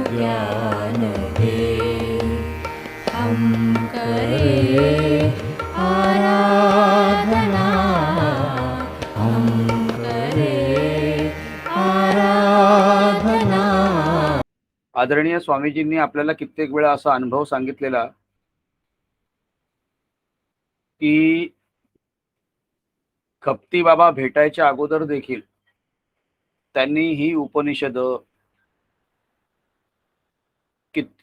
ज्ञान दे, हम करे आराधना, हम करे आराधना। आदरणीय स्वामीजींनी आपल्याला कित्येक वेळा असा अनुभव सांगितलेला की खप्ती बाबा भेटायच्या अगोदर देखील त्यांनी ही उपनिषद,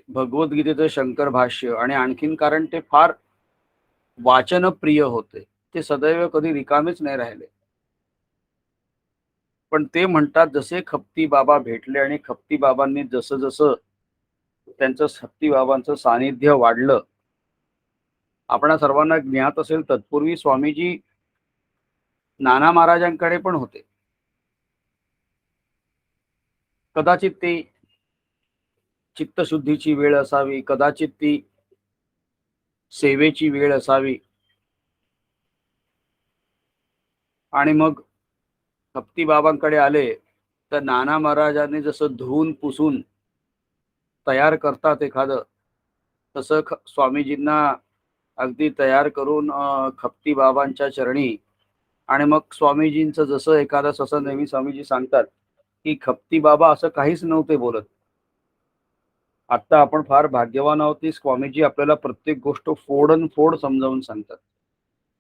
भगवद्गीतेचं शंकर भाष्य आणि आणखीन, कारण ते फार वाचनप्रिय होते, ते सदैव कधी रिकामेच नाही राहिले. पण ते म्हणतात जसे खप्ती बाबा भेटले आणि खप्ती बाबांनी जसं जसं त्यांचं खप्ती बाबांचं सानिध्य वाढलं, आपणा सर्वांना ज्ञात असेल तत्पूर्वी स्वामीजी नाना महाराजांकडे पण होते. कदाचित ती चित्तशुद्धीची वेळ असावी, कदाचित ती सेवेची वेळ असावी, आणि मग खप्ती बाबांकडे आले तर नाना महाराजांनी जसं धुवून पुसून तयार करतात एखादं, तसं स्वामीजींना अगदी तयार करून खप्ती बाबांच्या चरणी, आणि मग स्वामीजींचं जसं एखादं, तसं नेहमी स्वामीजी सांगतात की खप्ती बाबा असं काहीच नव्हते बोलत. आता आपण फार भाग्यवान आहोत की स्वामीजी आपल्याला प्रत्येक गोष्ट फोडन फोड समजावून सांगतात.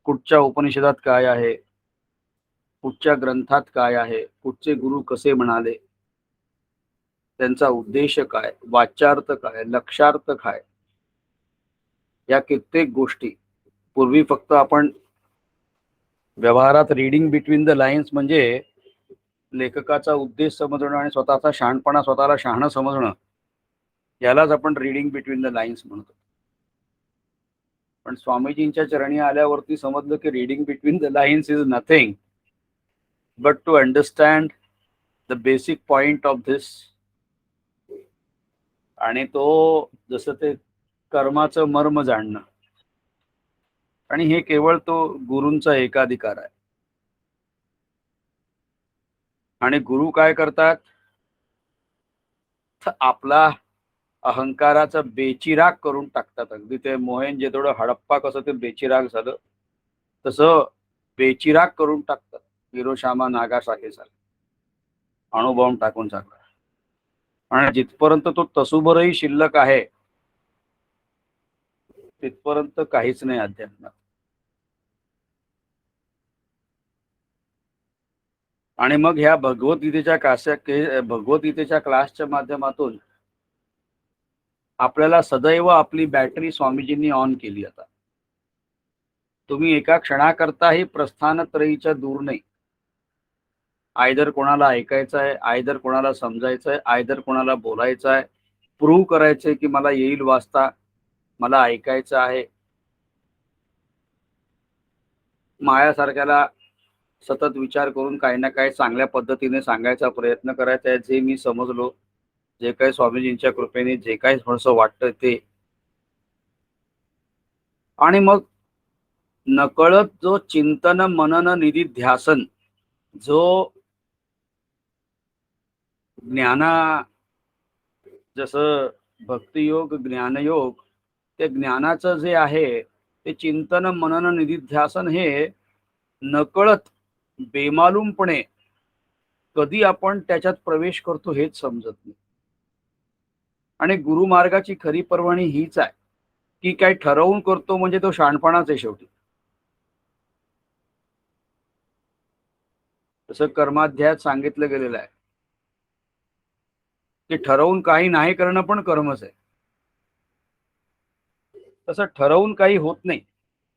कुठच्या उपनिषदात काय आहे, कुठच्या ग्रंथात काय आहे, कुठचे गुरु कसे म्हणाले, त्यांचा उद्देश काय, वाच्यार्थ काय, लक्षार्थ काय, या कित्येक गोष्टी. पूर्वी फक्त आपण व्यवहारात रीडिंग बिटवीन द लाईन्स म्हणजे लेखकाचा उद्देश समजणं आणि स्वतःचा शहाणपणा स्वतःला शहाणं समजणं, यालाच आपण रीडिंग बिटवीन द लाईन्स म्हणतो. पण स्वामीजींच्या चरणी आल्यावरती समजलं की reading between the lines is nothing but to understand the basic point of this. आणि तो जसं ते कर्माचं मर्म जाणणं, आणि हे केवळ तो गुरूंचा एकाधिकार आहे. आणि गुरु काय करतात, आपला अहंकाराचा बेचिराग करून टाकतात. अगदी ते मोहेंजोदडो हडप्पा कसं ते बेचिराग झालं, तसं बेचिराग करून टाकतात. हिरोशिमा नागासाकी सारखं अणुबॉम्ब टाकून टाकला. आणि जिथपर्यंत तो तसूभरही शिल्लक आहे तिथपर्यंत काहीच नाही अध्यात्मात. आणि मग ह्या भगवद्गीतेच्या क्लासच्या माध्यमातून आपल्याला सदैव आपली बॅटरी स्वामीजींनी ऑन केली. आता तुम्ही एका क्षणाकरताही प्रस्थानत्रयीच्या दूर नाही. आयदर कोणाला ऐकायचं आहे, आयदर कोणाला समजायचं आहे, आयदर कोणाला बोलायचं आहे, प्रूव्ह करायचंय की मला येईल वाचता, मला ऐकायचं आहे. मायासारख्याला सतत विचार करून काही ना काही चांगल्या पद्धतीने सांगायचा प्रयत्न करायचा आहे. जे मी समजलो, जे काही स्वामीजींच्या कृपेने जे काही थोडंसं वाटतं ते. आणि मग नकळत जो चिंतन मनन निधिध्यासन, जो ज्ञाना, जसं भक्तियोग ज्ञानयोग, ते ज्ञानाचं जे आहे ते चिंतन मनन निधिध्यासन, हे नकळत बेमालूमपणे कधी आपण त्याच्यात प्रवेश करतो हेच समजत नाही. आणि गुरुमार्गाची खरी पर्वणी हीच आहे की काय ठरवून करतो म्हणजे तो शहाणपणाच आहे शेवटी. तसं कर्माध्यायात सांगितलं गेलेलं आहे की ठरवून काही नाही करणं पण कर्मच आहे. तसं ठरवून काही होत नाही.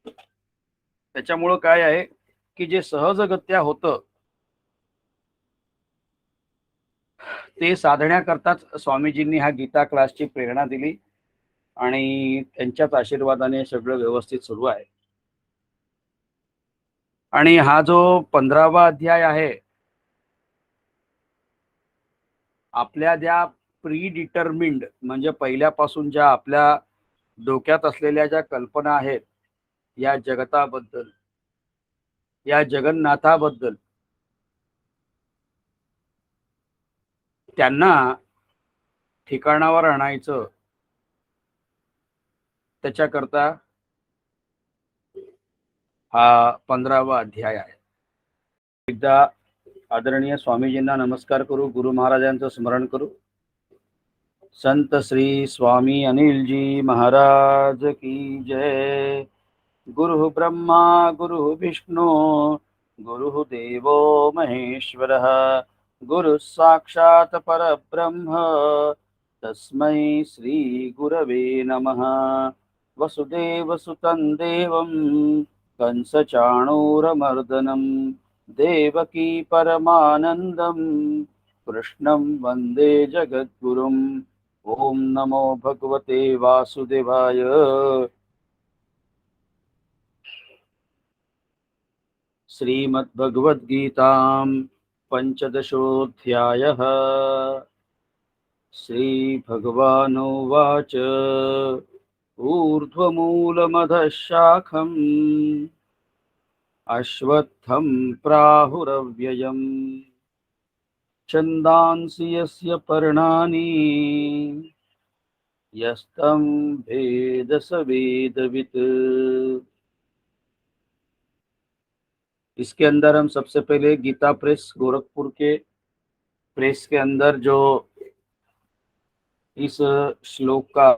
त्याच्यामुळं काय आहे की जे सहजगत्या होतं ते साधण्याकरताच स्वामीजींनी ह्या गीता क्लासची प्रेरणा दिली, आणि त्यांच्याच आशीर्वादाने सगळं व्यवस्थित सुरू आहे. आणि हा जो 15वा अध्याय आहे, आपल्या ज्या प्री डिटर्मिंड म्हणजे पहिल्यापासून ज्या आपल्या डोक्यात असलेल्या ज्या कल्पना आहेत या जगताबद्दल, या जगन्नाथाबद्दल, त्यांना ठिकाणावर आणायचं त्याच्याकरता हा 15वा अध्याय आहे. एकदा आदरणीय स्वामीजींना नमस्कार करू, गुरु महाराजांचं स्मरण करू. संत श्री स्वामी अनिल जी महाराज की जय. गुरु ब्रह्मा गुरु विष्णु गुरु देवो महेश्वरः गुरु साक्षात् परब्रह्म तस्मै श्री गुरवे नमः. वसुदेवसुतं देवं कंसचाणूरमर्दनं देवकी परमानन्दं कृष्णं वन्दे जगद्गुरुम्. ओम नमो भगवते वासुदेवाय. श्रीमद्भगवद्गीतां पंचदशोऽध्यायः. श्रीभगवानुवाच ऊर्ध्वमूलमधः शाखम् अश्वत्थं प्राहुरव्ययम् छन्दांसि यस्य पर्णानि यस्तं भेद स वेदवित्. इसके अंदर हम सबसे पहले गीता प्रेस गोरखपुर के प्रेस के अंदर जो इस श्लोक का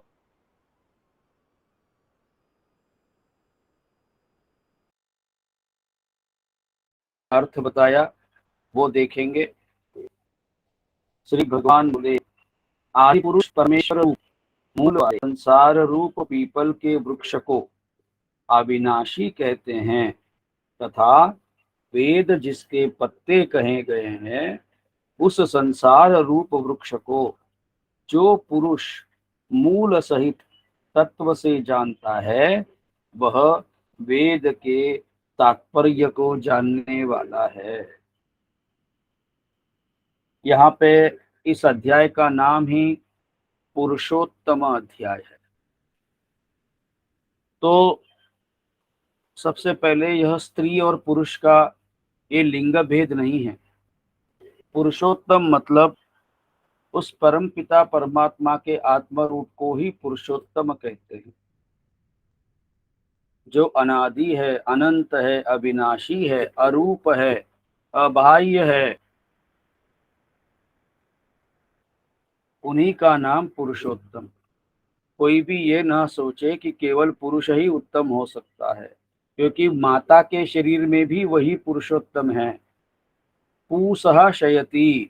अर्थ बताया वो देखेंगे. श्री भगवान बोले, आदि पुरुष परमेश्वर रूप मूल वाले संसार रूप पीपल के वृक्ष को अविनाशी कहते हैं तथा वेद जिसके पत्ते कहे गए हैं उस संसार रूप वृक्ष को जो पुरुष मूल सहित तत्व से जानता है वह वेद के तात्पर्य को जानने वाला है. यहाँ पे इस अध्याय का नाम ही पुरुषोत्तम अध्याय है. तो सबसे पहले यह स्त्री और पुरुष का ये लिंग भेद नहीं है. पुरुषोत्तम मतलब उस परम पिता परमात्मा के आत्म रूप को ही पुरुषोत्तम कहते हैं, जो अनादि है, अनंत है, अविनाशी है, अरूप है, अबाह्य है. उन्हीं का नाम पुरुषोत्तम. कोई भी ये ना सोचे कि केवल पुरुष ही उत्तम हो सकता है, क्योंकि माता के शरीर में भी वही पुरुषोत्तम है. पूसः शयति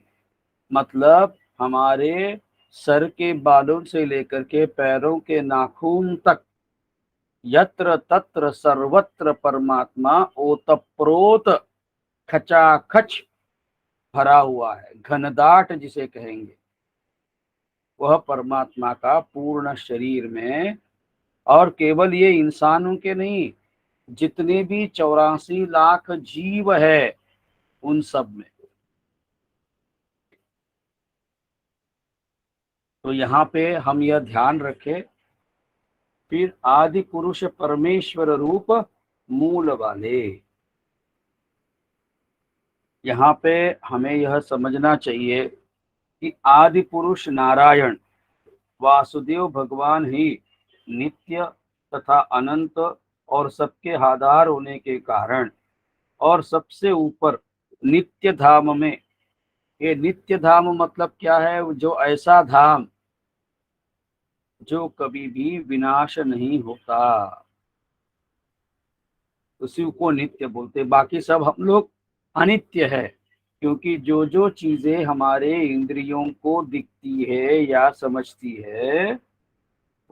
मतलब हमारे सर के बालों से लेकर के पैरों के नाखून तक यत्र तत्र सर्वत्र परमात्मा ओतप्रोत खचाखच भरा हुआ है. घनदाट जिसे कहेंगे वह परमात्मा का पूर्ण शरीर में. और केवल ये इंसानों के नहीं, जितने भी 84 लाख जीव है उन सब में. तो यहाँ पे हम यह ध्यान रखें. फिर आदि पुरुष परमेश्वर रूप मूल वाले. यहाँ पे हमें यह समझना चाहिए कि आदि पुरुष नारायण वासुदेव भगवान ही नित्य तथा अनंत और सबके आधार होने के कारण और सबसे ऊपर नित्य धाम में. ये नित्य धाम मतलब क्या है? जो ऐसा धाम जो कभी भी विनाश नहीं होता, उसी को नित्य बोलते. बाकी सब हम लोग अनित्य है, क्योंकि जो जो चीजें हमारे इंद्रियों को दिखती है या समझती है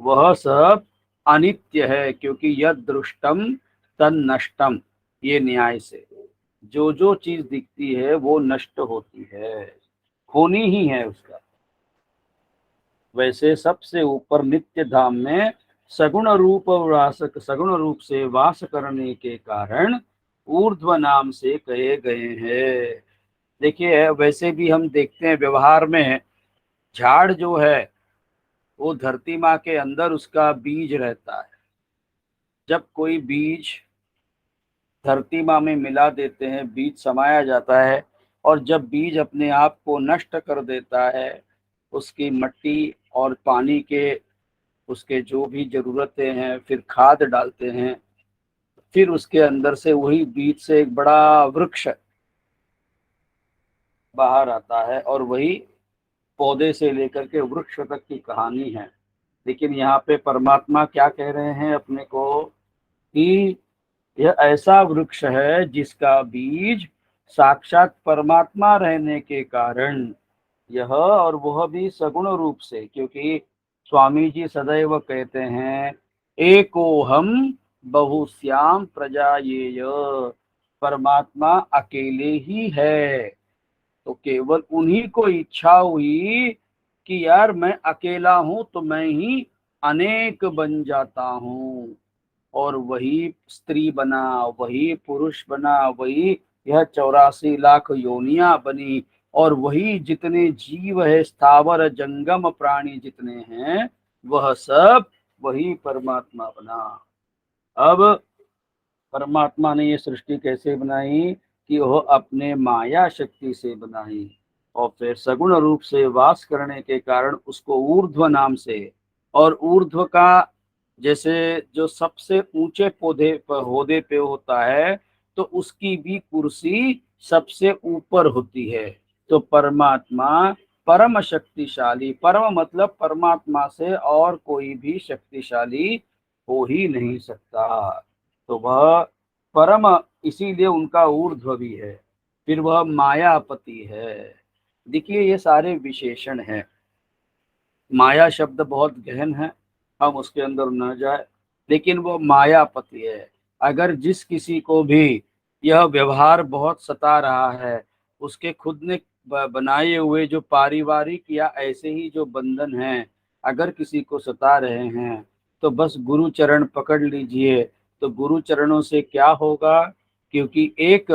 वह सब अनित्य है, क्योंकि यद दृष्टम तन नष्टम. ये न्याय से जो जो चीज दिखती है वो नष्ट होती है, होनी ही है उसका. वैसे सबसे ऊपर नित्य धाम में सगुण रूप से वास करने के कारण ऊर्ध्व नाम से कहे गए हैं. देखिए, वैसे भी हम देखते हैं व्यवहार में, झाड़ जो है वो धरती माँ के अंदर उसका बीज रहता है. जब कोई बीज धरती माँ में मिला देते हैं, बीज समाया जाता है, और जब बीज अपने आप को नष्ट कर देता है उसकी मट्टी और पानी के उसके जो भी जरूरतें हैं, फिर खाद डालते हैं, फिर उसके अंदर से वही बीज से एक बड़ा वृक्ष बाहर आता है, और वही पौधे से लेकर के वृक्ष तक की कहानी है। लेकिन यहाँ पे परमात्मा क्या कह रहे हैं अपने को, कि यह ऐसा वृक्ष है जिसका बीज साक्षात परमात्मा रहने के कारण यह, और वह भी सगुण रूप से, क्योंकि स्वामी जी सदैव कहते हैं एको हम बहुश्याम प्रजा ये, परमात्मा अकेले ही है। तो केवल उन्हीं को इच्छा हुई कि यार मैं अकेला हूं तो मैं ही अनेक बन जाता हूं, और वही स्त्री बना, वही पुरुष बना, वही यह 84 लाख योनियां बनी, और वही जितने जीव है, स्थावर जंगम प्राणी जितने हैं, वह सब वही परमात्मा बना। अब परमात्मा ने ये सृष्टि कैसे बनाई, कि वह अपने माया शक्ति से बनाई, और फिर सगुण रूप से वास करने के कारण उसको ऊर्ध्व नाम से, और ऊर्ध्व का जैसे जो सबसे ऊंचे पौधे पर होदे पे होता है, तो उसकी भी कुर्सी सबसे ऊपर होती है। तो परमात्मा परम शक्तिशाली, परम मतलब परमात्मा से और कोई भी शक्तिशाली हो ही नहीं सकता। तो वह परम, इसीलिए उनका ऊर्ध्व भी है। फिर वह मायापति है। देखिए ये सारे विशेषण हैं। माया शब्द बहुत गहन है, हम उसके अंदर न जाए, लेकिन वो मायापति है। अगर जिस किसी को भी यह व्यवहार बहुत सता रहा है, उसके खुद ने बनाए हुए जो पारिवारिक या ऐसे ही जो बंधन हैं, अगर किसी को सता रहे हैं, तो बस गुरु चरण पकड़ लीजिए। तो गुरु चरणों से क्या होगा, क्योंकि एक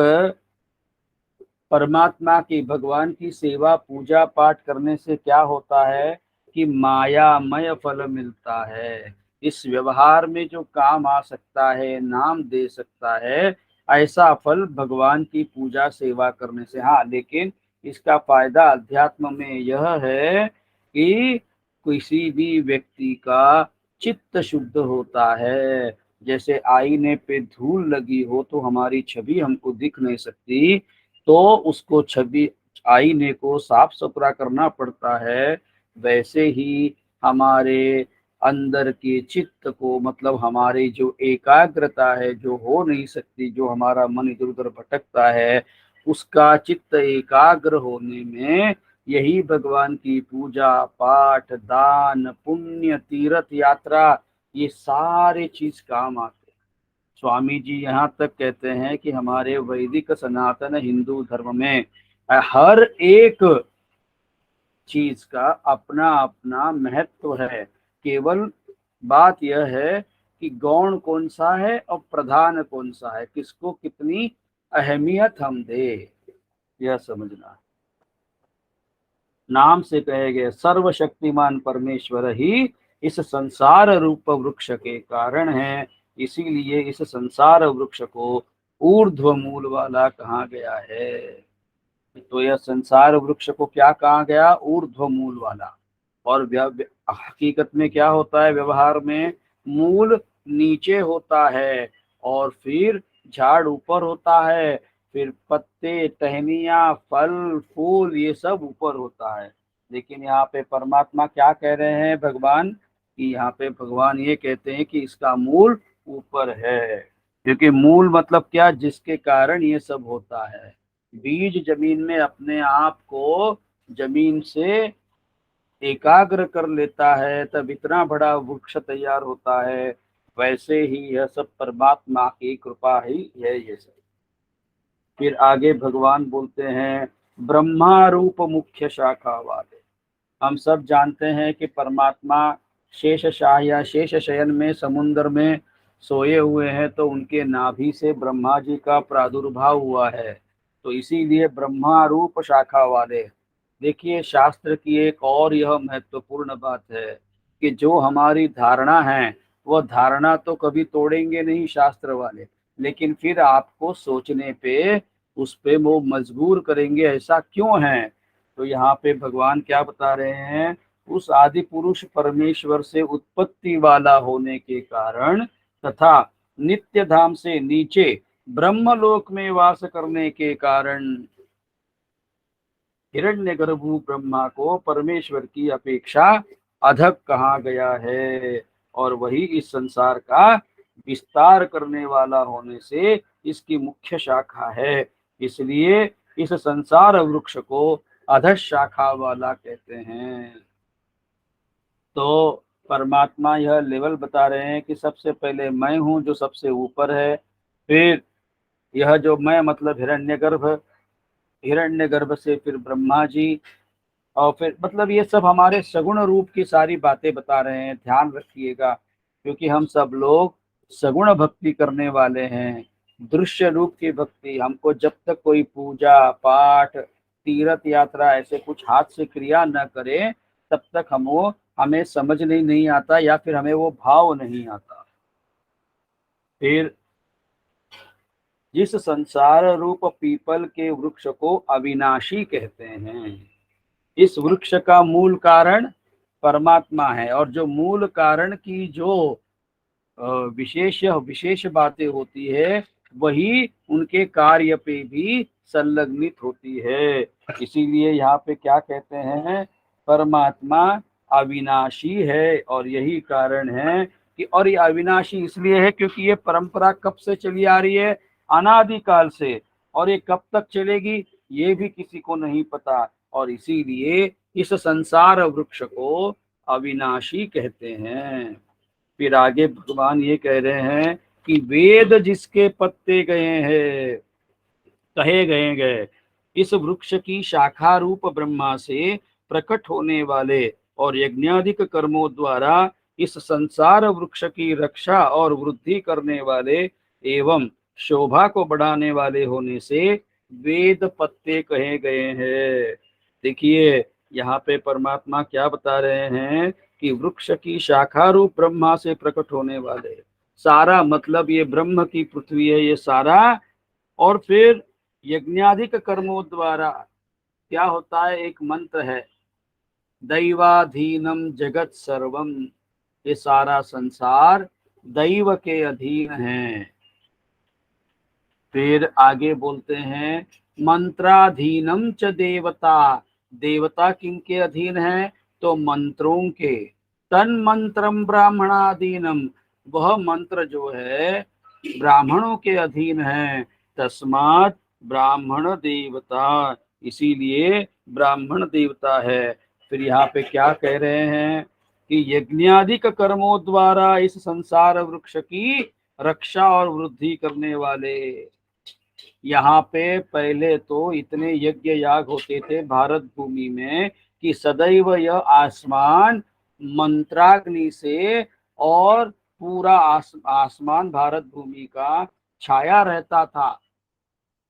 परमात्मा की, भगवान की सेवा पूजा पाठ करने से क्या होता है कि मायामय फल मिलता है। इस व्यवहार में जो काम आ सकता है, नाम दे सकता है, ऐसा फल भगवान की पूजा सेवा करने से। हाँ, लेकिन इसका फायदा अध्यात्म में यह है कि किसी भी व्यक्ति का चित्त शुद्ध होता है। जैसे आईने पे धूल लगी हो तो हमारी छवि हमको दिख नहीं सकती, तो उसको छवि, आईने को साफ सुथरा करना पड़ता है। वैसे ही हमारे अंदर के चित्त को, मतलब हमारी जो एकाग्रता है, जो हो नहीं सकती, जो हमारा मन इधर उधर भटकता है, उसका चित्त एकाग्र होने में यही भगवान की पूजा पाठ, दान पुण्य, तीर्थ यात्रा, ये सारे चीज काम आते हैं। स्वामी जी यहाँ तक कहते हैं कि हमारे वैदिक सनातन हिंदू धर्म में हर एक चीज का अपना अपना महत्व है। केवल बात यह है कि गौण कौन सा है और प्रधान कौन सा है, किसको कितनी अहमियत हम दे, यह समझना है। नाम से कहे गए सर्वशक्तिमान परमेश्वर ही इस संसार रूप वृक्ष के कारण है। इसीलिए इस संसार वृक्ष को ऊर्ध्व मूल वाला कहा गया है। तो यह संसार वृक्ष को क्या कहा गया, ऊर्ध्व मूल वाला। और हकीकत में क्या होता है, व्यवहार में मूल नीचे होता है, और फिर झाड़ ऊपर होता है, फिर पत्ते, टहनियाँ, फल फूल, ये सब ऊपर होता है। लेकिन यहाँ पे परमात्मा क्या कह रहे हैं भगवान, कि यहाँ पे भगवान ये कहते हैं कि इसका मूल ऊपर है। क्योंकि मूल मतलब क्या, जिसके कारण ये सब होता है। बीज जमीन में अपने आप को जमीन से एकाग्र कर लेता है, तब इतना बड़ा वृक्ष तैयार होता है। वैसे ही यह सब परमात्मा की कृपा ही है ये सब। फिर आगे भगवान बोलते हैं ब्रह्मा रूप मुख्य शाखा वाले। हम सब जानते हैं कि परमात्मा शेष शाह या शेष शयन में समुद्र में सोए हुए हैं, तो उनके नाभि से ब्रह्मा जी का प्रादुर्भाव हुआ है। तो इसीलिए ब्रह्मा रूप शाखा वाले। देखिए शास्त्र की एक और यह महत्वपूर्ण बात है कि जो हमारी धारणा है, वह धारणा तो कभी तोड़ेंगे नहीं शास्त्र वाले, लेकिन फिर आपको सोचने पे, उस पे वो मजबूर करेंगे। ऐसा क्यों है, तो यहाँ पे भगवान क्या बता रहे हैं, उस आदि पुरुष परमेश्वर से उत्पत्ति वाला होने के कारण तथा नित्य धाम से नीचे ब्रह्मलोक में वास करने के कारण हिरण्यगर्भु ब्रह्मा को परमेश्वर की अपेक्षा अधिक कहा गया है, और वही इस संसार का विस्तार करने वाला होने से इसकी मुख्य शाखा है। इसलिए इस संसार वृक्ष को अधः शाखा वाला कहते हैं। तो परमात्मा यह लेवल बता रहे हैं कि सबसे पहले मैं हूँ जो सबसे ऊपर है, फिर यह जो मैं मतलब हिरण्यगर्भ, हिरण्यगर्भ से फिर ब्रह्मा जी, और फिर मतलब ये सब हमारे सगुण रूप की सारी बातें बता रहे हैं, ध्यान रखिएगा, क्योंकि हम सब लोग सगुण भक्ति करने वाले हैं। दृश्य रूप की भक्ति हमको जब तक कोई पूजा पाठ तीर्थ यात्रा ऐसे कुछ हाथ से क्रिया न करे तब तक हमें समझ नहीं आता, या फिर हमें वो भाव नहीं आता। फिर जिस संसार रूप पीपल के वृक्ष को अविनाशी कहते हैं, इस वृक्ष का मूल कारण परमात्मा है, और जो मूल कारण की जो विशेष बातें होती है वही उनके कार्य पे भी संलग्नित होती है। इसीलिए यहाँ पे क्या कहते हैं, परमात्मा अविनाशी है, और यही कारण है कि, और ये अविनाशी इसलिए है क्योंकि ये परंपरा कब से चली आ रही है, अनादिकाल से, और ये कब तक चलेगी ये भी किसी को नहीं पता, और इसीलिए इस संसार वृक्ष को अविनाशी कहते हैं। फिर आगे भगवान ये कह रहे हैं कि वेद जिसके पत्ते गए हैं, कहे गए इस वृक्ष की शाखा रूप ब्रह्मा से प्रकट होने वाले और यज्ञाधिक कर्मों द्वारा इस संसार वृक्ष की रक्षा और वृद्धि करने वाले एवं शोभा को बढ़ाने वाले होने से वेद पत्ते कहे गए हैं। देखिए यहाँ पे परमात्मा क्या बता रहे हैं कि वृक्ष की शाखा रूप ब्रह्मा से प्रकट होने वाले, सारा मतलब ये ब्रह्म की पृथ्वी है ये सारा, और फिर यज्ञाधिक कर्मों द्वारा क्या होता है, एक मंत्र है, दैवाधीनम जगत सर्वम, ये सारा संसार दैव के अधीन है। फिर आगे बोलते हैं मंत्राधीनम च देवता, देवता किनके अधीन है, तो मंत्रों के, तन मंत्रम ब्राह्मणाधीनम, वह मंत्र जो है ब्राह्मणों के अधीन है, तस्मात् ब्राह्मण देवता, इसीलिए ब्राह्मण देवता है। फिर यहाँ पे क्या कह रहे हैं कि यज्ञाधिक कर्मों द्वारा इस संसार वृक्ष की रक्षा और वृद्धि करने वाले। यहाँ पे पहले तो इतने यज्ञ याग होते थे भारत भूमि में कि सदैव यह आसमान मंत्राग्नि से और पूरा आसमान भारत भूमि का छाया रहता था।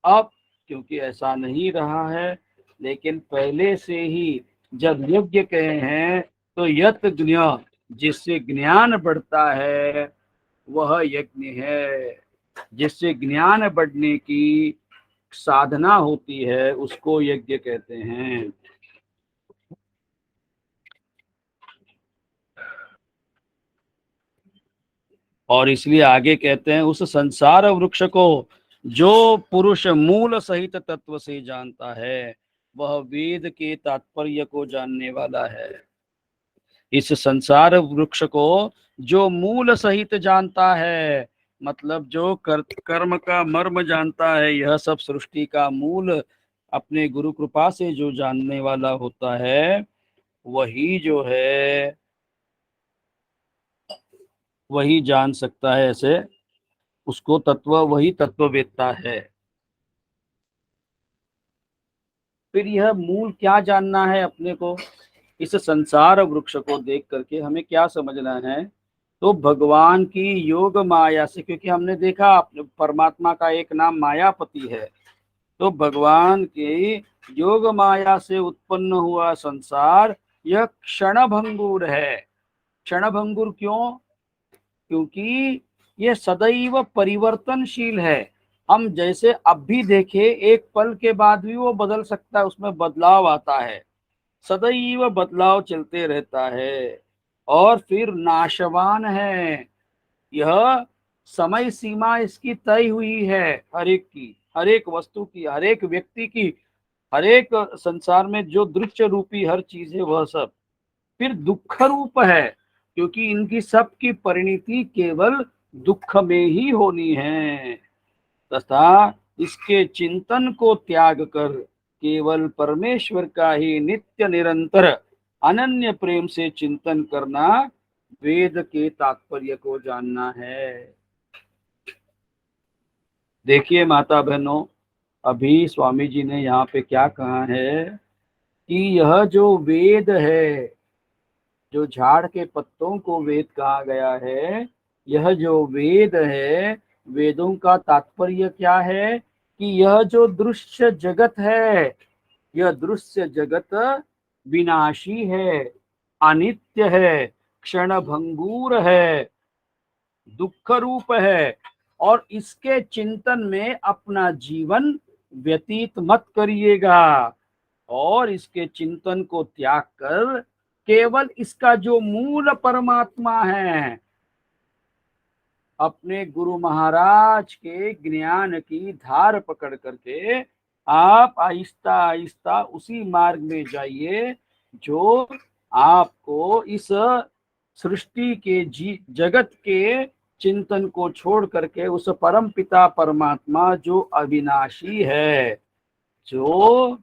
अब क्योंकि ऐसा नहीं रहा है, लेकिन पहले से ही जब यज्ञ कहे हैं तो यत ज्ञ, जिससे ज्ञान बढ़ता है वह यज्ञ है, जिससे ज्ञान बढ़ने की साधना होती है उसको यज्ञ कहते हैं। और इसलिए आगे कहते हैं उस संसार वृक्ष को जो पुरुष मूल सहित तत्व से जानता है वह वेद के तात्पर्य को जानने वाला है। इस संसार वृक्ष को जो मूल सहित जानता है, मतलब जो कर्म का मर्म जानता है, यह सब सृष्टि का मूल अपने गुरु कृपा से जो जानने वाला होता है वही जो है वही जान सकता है, ऐसे उसको तत्व, वही तत्ववेत्ता है। फिर यह मूल क्या जानना है अपने को, इस संसार वृक्ष को देख करके हमें क्या समझना है, तो भगवान की योग माया से, क्योंकि हमने देखा परमात्मा का एक नाम मायापति है, तो भगवान की योग माया से उत्पन्न हुआ संसार यह क्षणभंगुर है। क्षणभंगुर क्यों, क्योंकि ये सदैव परिवर्तनशील है, हम जैसे अब भी देखें, एक पल के बाद भी वो बदल सकता है, उसमें बदलाव आता है, सदैव बदलाव चलते रहता है और फिर नाशवान है। यह समय सीमा इसकी तय हुई है, हर एक की, हर एक वस्तु की, हर एक व्यक्ति की, हर एक संसार में जो दृश्य रूपी हर चीज है वह सब फिर दुख रूप है, क्योंकि इनकी सबकी परिणति केवल दुख में ही होनी है। तथा इसके चिंतन को त्याग कर केवल परमेश्वर का ही नित्य निरंतर अनन्य प्रेम से चिंतन करना वेद के तात्पर्य को जानना है। देखिए माता बहनों, अभी स्वामी जी ने यहाँ पे क्या कहा है कि यह जो वेद है, जो झाड़ के पत्तों को वेद कहा गया है, यह जो वेद है, वेदों का तात्पर्य क्या है कि यह जो दृश्य जगत है, यह दृश्य जगत विनाशी है, अनित्य है, क्षण भंगुर है, दुख रूप है, और इसके चिंतन में अपना जीवन व्यतीत मत करिएगा, और इसके चिंतन को त्याग कर केवल इसका जो मूल परमात्मा है, अपने गुरु महाराज के ज्ञान की धार पकड़ करके आप आहिस्ता आहिस्ता उसी मार्ग में जाइए जो आपको इस सृष्टि के जगत के चिंतन को छोड़ करके उस परम पिता परमात्मा जो अविनाशी है, जो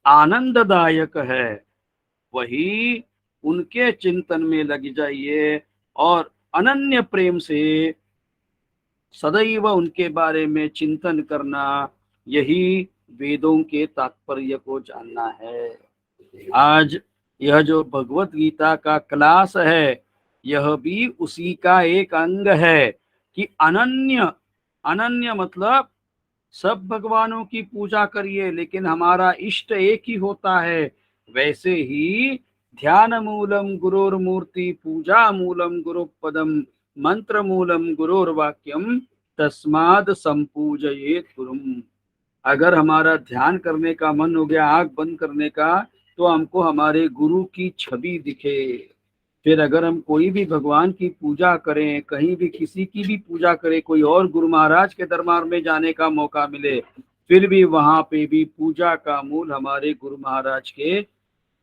आनंददायक है, वही उनके चिंतन में लग जाइए और अनन्य प्रेम से सदैव उनके बारे में चिंतन करना, यही वेदों के तात्पर्य को जानना है। आज यह जो भगवत गीता का क्लास है, यह भी उसी का एक अंग है कि अनन्य, अनन्य मतलब सब भगवानों की पूजा करिए लेकिन हमारा इष्ट एक ही होता है। वैसे ही ध्यान मूलम गुरोर्मूर्ति, पूजा मूलम गुरुपदम, मंत्र मूलम गुरोर्वाक्यम, तस्माद संपूजयेत गुरुम। अगर हमारा ध्यान करने का मन हो गया, आंख बंद करने का, तो हमको हमारे गुरु की छवि दिखे। फिर अगर हम कोई भी भगवान की पूजा करें, कहीं भी किसी की भी पूजा करें, कोई और गुरु महाराज के दरबार में जाने का मौका मिले, फिर भी वहां पे भी पूजा का मूल हमारे गुरु महाराज के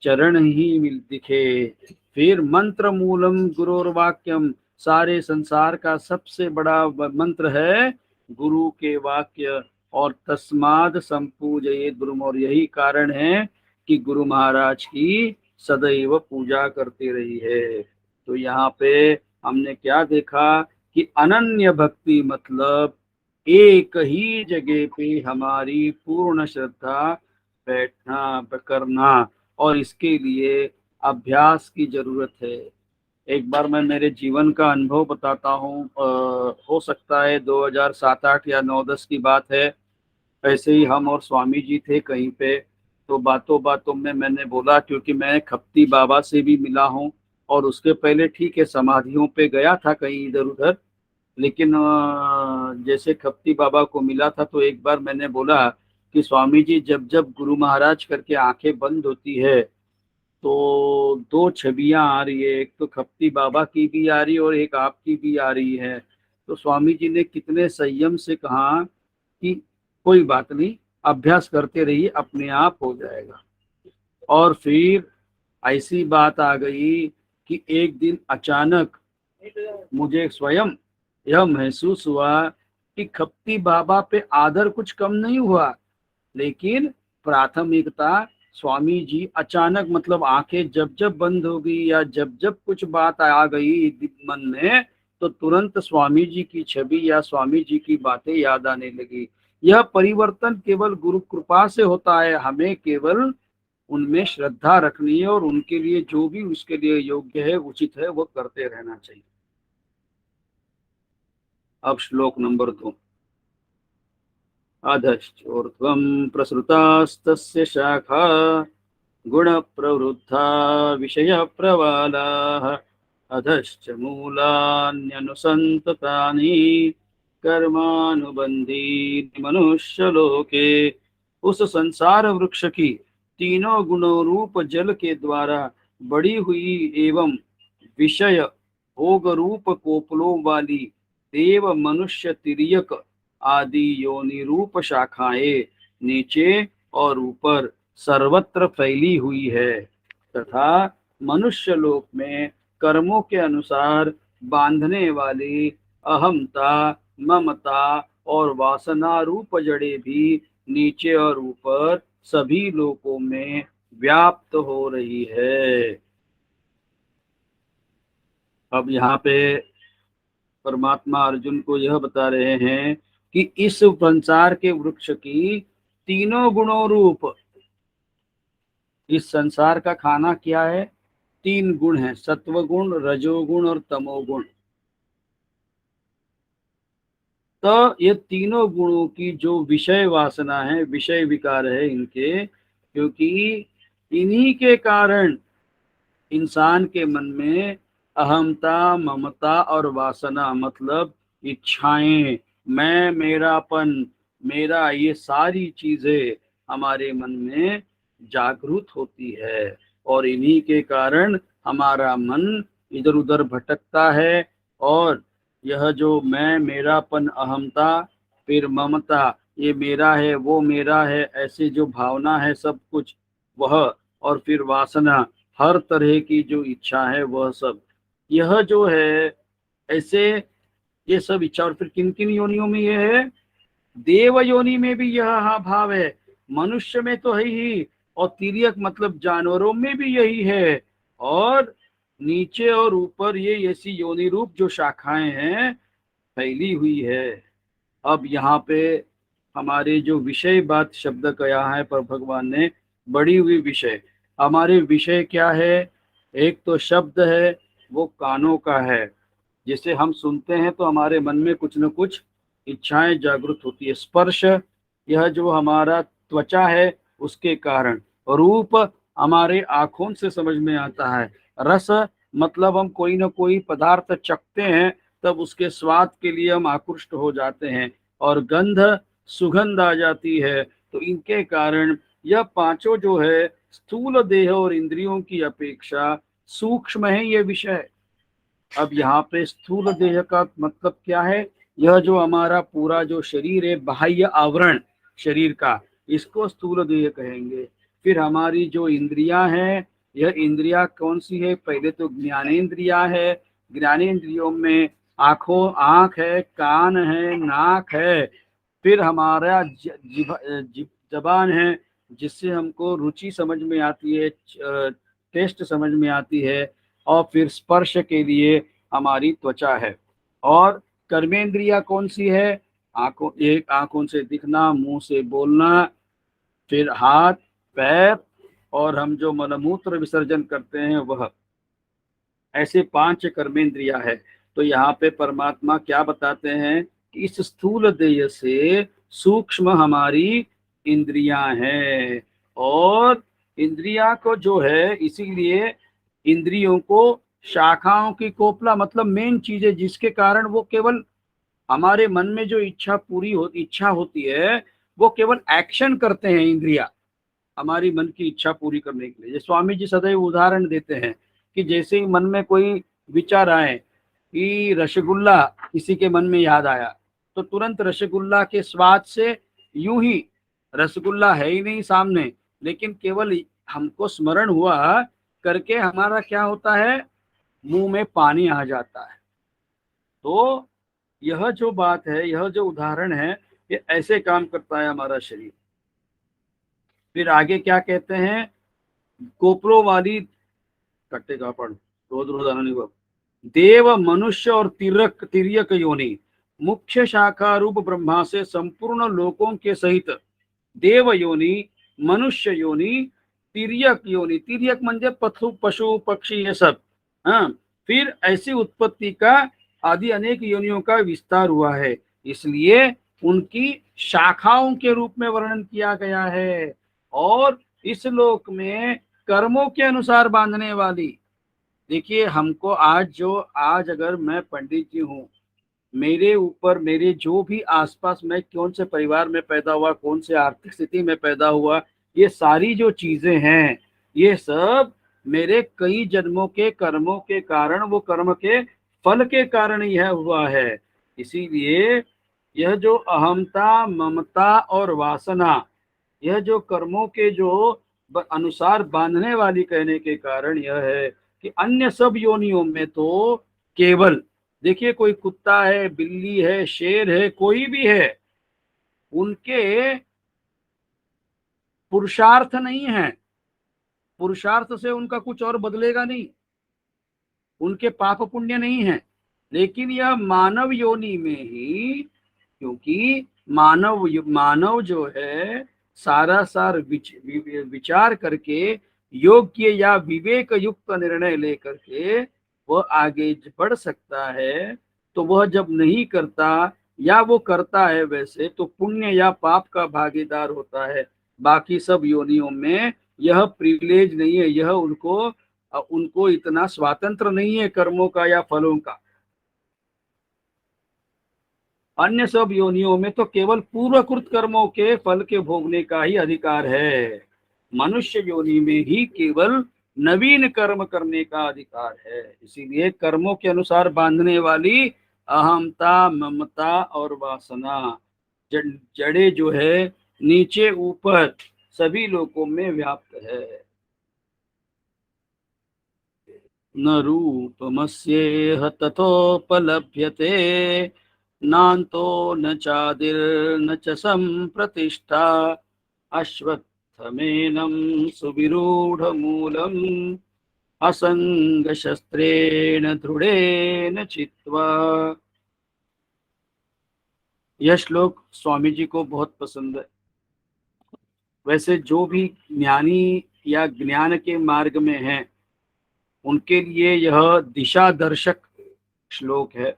चरण ही मिल दिखे। फिर मंत्र मूलम गुरुर्वाक्यम, सारे संसार का सबसे बड़ा मंत्र है गुरु के वाक्य, और तस्माद संपूजयेत गुरुम, और यही कारण है कि गुरु महाराज की सदैव पूजा करती रही है। तो यहाँ पे हमने क्या देखा कि अनन्य भक्ति मतलब एक ही जगह पे हमारी पूर्ण श्रद्धा बैठना करना, और इसके लिए अभ्यास की जरूरत है। एक बार मैं मेरे जीवन का अनुभव बताता हूँ। हो सकता है 2007-8 या 9-10 की बात है। ऐसे ही हम और स्वामी जी थे कहीं पे, तो बातों बातों में मैंने बोला, क्योंकि मैं खप्ती बाबा से भी मिला हूँ और उसके पहले ठीक है समाधियों पे गया था कहीं इधर उधर, लेकिन जैसे खप्ती बाबा को मिला था तो एक बार मैंने बोला कि स्वामी जी, जब जब गुरु महाराज करके आंखें बंद होती है तो दो छवियां आ रही है, एक तो खप्ती बाबा की भी आ रही है और एक आपकी भी आ रही है। तो स्वामी जी ने कितने संयम से कहा कि कोई बात नहीं, अभ्यास करते रहिए, अपने आप हो जाएगा। और फिर ऐसी बात आ गई कि एक दिन अचानक मुझे स्वयं यह महसूस हुआ कि खप्ती बाबा पे आदर कुछ कम नहीं हुआ, लेकिन प्राथमिकता स्वामी जी अचानक, मतलब आंखें जब जब बंद हो गई या जब जब कुछ बात आ गई मन में, तो तुरंत स्वामी जी की छवि या स्वामी जी की बातें याद आने लगी। यह परिवर्तन केवल गुरु कृपा से होता है, हमें केवल उनमें श्रद्धा रखनी है और उनके लिए जो भी उसके लिए योग्य है, उचित है, वो करते रहना चाहिए। अब श्लोक नंबर 2। अधश्चोर्ध्वं प्रसृतास्तस्य शाखा गुणप्रवृद्धा विषयप्रवालाः अधश्च मूलान्यनुसन्ततानि कर्मानुबंधीनि मनुष्यलोके। उस संसार वृक्ष की तीनों गुणों रूप जल के द्वारा बड़ी हुई एवं विषय भोग रूप कोपलों वाली देव मनुष्य तिर्यक आदि योनि रूप शाखाएं नीचे और ऊपर सर्वत्र फैली हुई है, तथा मनुष्य लोक में कर्मों के अनुसार बांधने वाली अहमता, ममता और वासना रूप जड़ें भी नीचे और ऊपर सभी लोकों में व्याप्त हो रही है। अब यहाँ पे परमात्मा अर्जुन को यह बता रहे हैं कि इस संसार के वृक्ष की तीनों गुणों रूप, इस संसार का खाना क्या है? तीन गुण है, सत्वगुण, रजोगुण और तमोगुण। तो ये तीनों गुणों की जो विषय वासना है, विषय विकार है इनके, क्योंकि इन्हीं के कारण इंसान के मन में अहमता, ममता और वासना मतलब इच्छाएं, मैं, मेरापन, मेरा, ये सारी चीजें हमारे मन में जागृत होती है और इन्हीं के कारण हमारा मन इधर उधर भटकता है। और यह जो मैं, मेरापन, अहमता, फिर ममता, ये मेरा है, वो मेरा है, ऐसे जो भावना है सब कुछ वह, और फिर वासना, हर तरह की जो इच्छा है वह सब, यह जो है ऐसे ये सब इच्छा। और फिर किन किन योनियों में यह है? देव योनि में भी यह हाँ भाव है, मनुष्य में तो है ही, और तिर्यक मतलब जानवरों में भी यही है, और नीचे और ऊपर ये ऐसी योनि रूप जो शाखाएं हैं फैली हुई है। अब यहाँ पे हमारे जो विषय बात शब्द कहा है पर भगवान ने, बड़ी हुई विषय, हमारे विषय क्या है? एक तो शब्द है, वो कानों का है, जिसे हम सुनते हैं तो हमारे मन में कुछ न कुछ इच्छाएं जागृत होती है। स्पर्श, यह जो हमारा त्वचा है उसके कारण। रूप, हमारे आँखों से समझ में आता है। रस, मतलब हम कोई न कोई पदार्थ चखते हैं तब उसके स्वाद के लिए हम आकृष्ट हो जाते हैं। और गंध, सुगंध आ जाती है। तो इनके कारण यह पांचों जो है स्थूल देह और इंद्रियों की अपेक्षा सूक्ष्म है ये विषय। अब यहाँ पे स्थूल देह का मतलब क्या है? यह जो हमारा पूरा जो शरीर है, बाह्य आवरण शरीर का, इसको स्थूल देह कहेंगे। फिर हमारी जो इंद्रियां हैं, यह इंद्रिया कौन सी है? पहले तो ज्ञानेंद्रिया है। ज्ञानेंद्रियों में आंख है, कान है, नाक है, फिर हमारा जबान है, जिससे हमको रुचि समझ में आती है, टेस्ट समझ में आती है। और फिर स्पर्श के लिए हमारी त्वचा है। और कर्मेंद्रिया कौन सी है? आंखों से दिखना, मुंह से बोलना, फिर हाथ, पैर, और हम जो मलमूत्र विसर्जन करते हैं वह, ऐसे पांच कर्मेंद्रिया है। तो यहाँ पे परमात्मा क्या बताते हैं कि इस स्थूल देह से सूक्ष्म हमारी इंद्रियां हैं। और इंद्रिया को जो है, इसीलिए इंद्रियों को शाखाओं की कोपला, मतलब मेन चीजें जिसके कारण वो केवल हमारे मन में जो इच्छा होती है वो केवल एक्शन करते हैं इंद्रिया, हमारी मन की इच्छा पूरी करने के लिए। स्वामी जी सदैव उदाहरण देते हैं कि जैसे ही मन में कोई विचार आए कि रसगुल्ला किसी के मन में याद आया, तो तुरंत रसगुल्ला के स्वाद से, यूं ही रसगुल्ला है ही नहीं सामने, लेकिन केवल हमको स्मरण हुआ करके हमारा क्या होता है, मुंह में पानी आ जाता है। तो यह जो बात है, यह जो उदाहरण है, ये ऐसे काम करता है हमारा शरीर। फिर आगे क्या कहते हैं? कोपरों वाली, कट्टे का पढ़, रोज रोज आना नहीं हुआ। देव, मनुष्य और तिर्यक योनि, मुख्य शाखा रूप ब्रह्मा से संपूर्ण लोकों के सहित देव योनि, मनुष्य योनि, तिर्यक योनि, तिर्यक म्हणजे पशु पक्षी ये सब। हाँ, फिर ऐसी उत्पत्ति का आदि अनेक योनियों का विस्तार हुआ है, इसलिए उनकी शाखाओं के रूप में वर्णन किया गया है। और इस लोक में कर्मों के अनुसार बांधने वाली, देखिए हमको आज अगर मैं पंडित जी हूँ, मेरे ऊपर मेरे जो भी आसपास मैं कौन से परिवार में पैदा हुआ, कौन से आर्थिक स्थिति में पैदा हुआ, ये सारी जो चीजें हैं, ये सब मेरे कई जन्मों के कर्मों के कारण, वो कर्म के फल के कारण यह हुआ है। इसीलिए यह जो अहमता, ममता और वासना, यह जो कर्मों के जो अनुसार बांधने वाली कहने के कारण यह है कि अन्य सब योनियों में तो केवल, देखिए कोई कुत्ता है, बिल्ली है, शेर है, कोई भी है, उनके पुरुषार्थ नहीं है, पुरुषार्थ से उनका कुछ और बदलेगा नहीं, उनके पाप पुण्य नहीं है। लेकिन यह मानव योनि में ही, क्योंकि मानव जो है सारा सार विचार करके योग्य या विवेक युक्त निर्णय लेकर के वह आगे बढ़ सकता है। तो वह जब नहीं करता या वो करता है वैसे, तो पुण्य या पाप का भागीदार होता है। बाकी सब योनियों में यह प्रिविलेज नहीं है, यह उनको इतना स्वातंत्र नहीं है कर्मों का या फलों का। अन्य सब योनियों में तो केवल पूर्वकृत कर्मों के फल के भोगने का ही अधिकार है। मनुष्य योनि में ही केवल नवीन कर्म करने का अधिकार है। इसीलिए कर्मों के अनुसार बांधने वाली अहमता, ममता और वासना, जड़े जो है नीचे ऊपर सभी लोगों में व्याप्त है। न रूपमस्येह तथोपलभ्यते, नान्तो न चादिर्न च संप्रतिष्ठा, अश्वत्थमेनं सुविरूढमूलम् असंगशस्त्रेण दृढ़ेन चित्वा। यह श्लोक स्वामी जी को बहुत पसंद है। वैसे जो भी ज्ञानी या ज्ञान के मार्ग में हैं, उनके लिए यह दिशा दर्शक श्लोक है,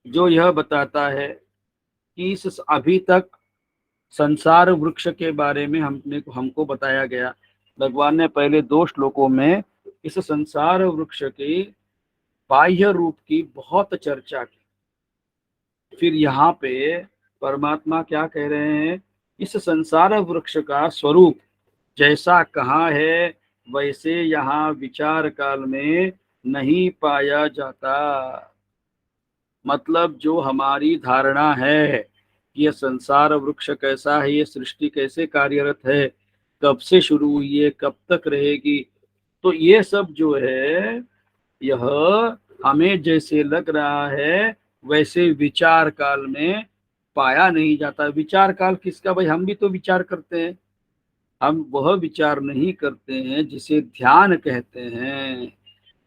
जो यह बताता है कि इस अभी तक संसार वृक्ष के बारे में हमको बताया गया। भगवान ने पहले 2 श्लोकों में इस संसार वृक्ष के बाह्य रूप की बहुत चर्चा की। फिर यहाँ पे परमात्मा क्या कह रहे हैं, इस संसार वृक्ष का स्वरूप जैसा कहाँ है वैसे यहाँ विचार काल में नहीं पाया जाता। मतलब जो हमारी धारणा है कि यह संसार वृक्ष कैसा है, ये सृष्टि कैसे कार्यरत है, कब से शुरू हुई है, कब तक रहेगी, तो ये सब जो है यह हमें जैसे लग रहा है वैसे विचार काल में पाया नहीं जाता। विचार काल किसका भाई, हम भी तो विचार करते हैं। हम वह विचार नहीं करते हैं जिसे ध्यान कहते हैं,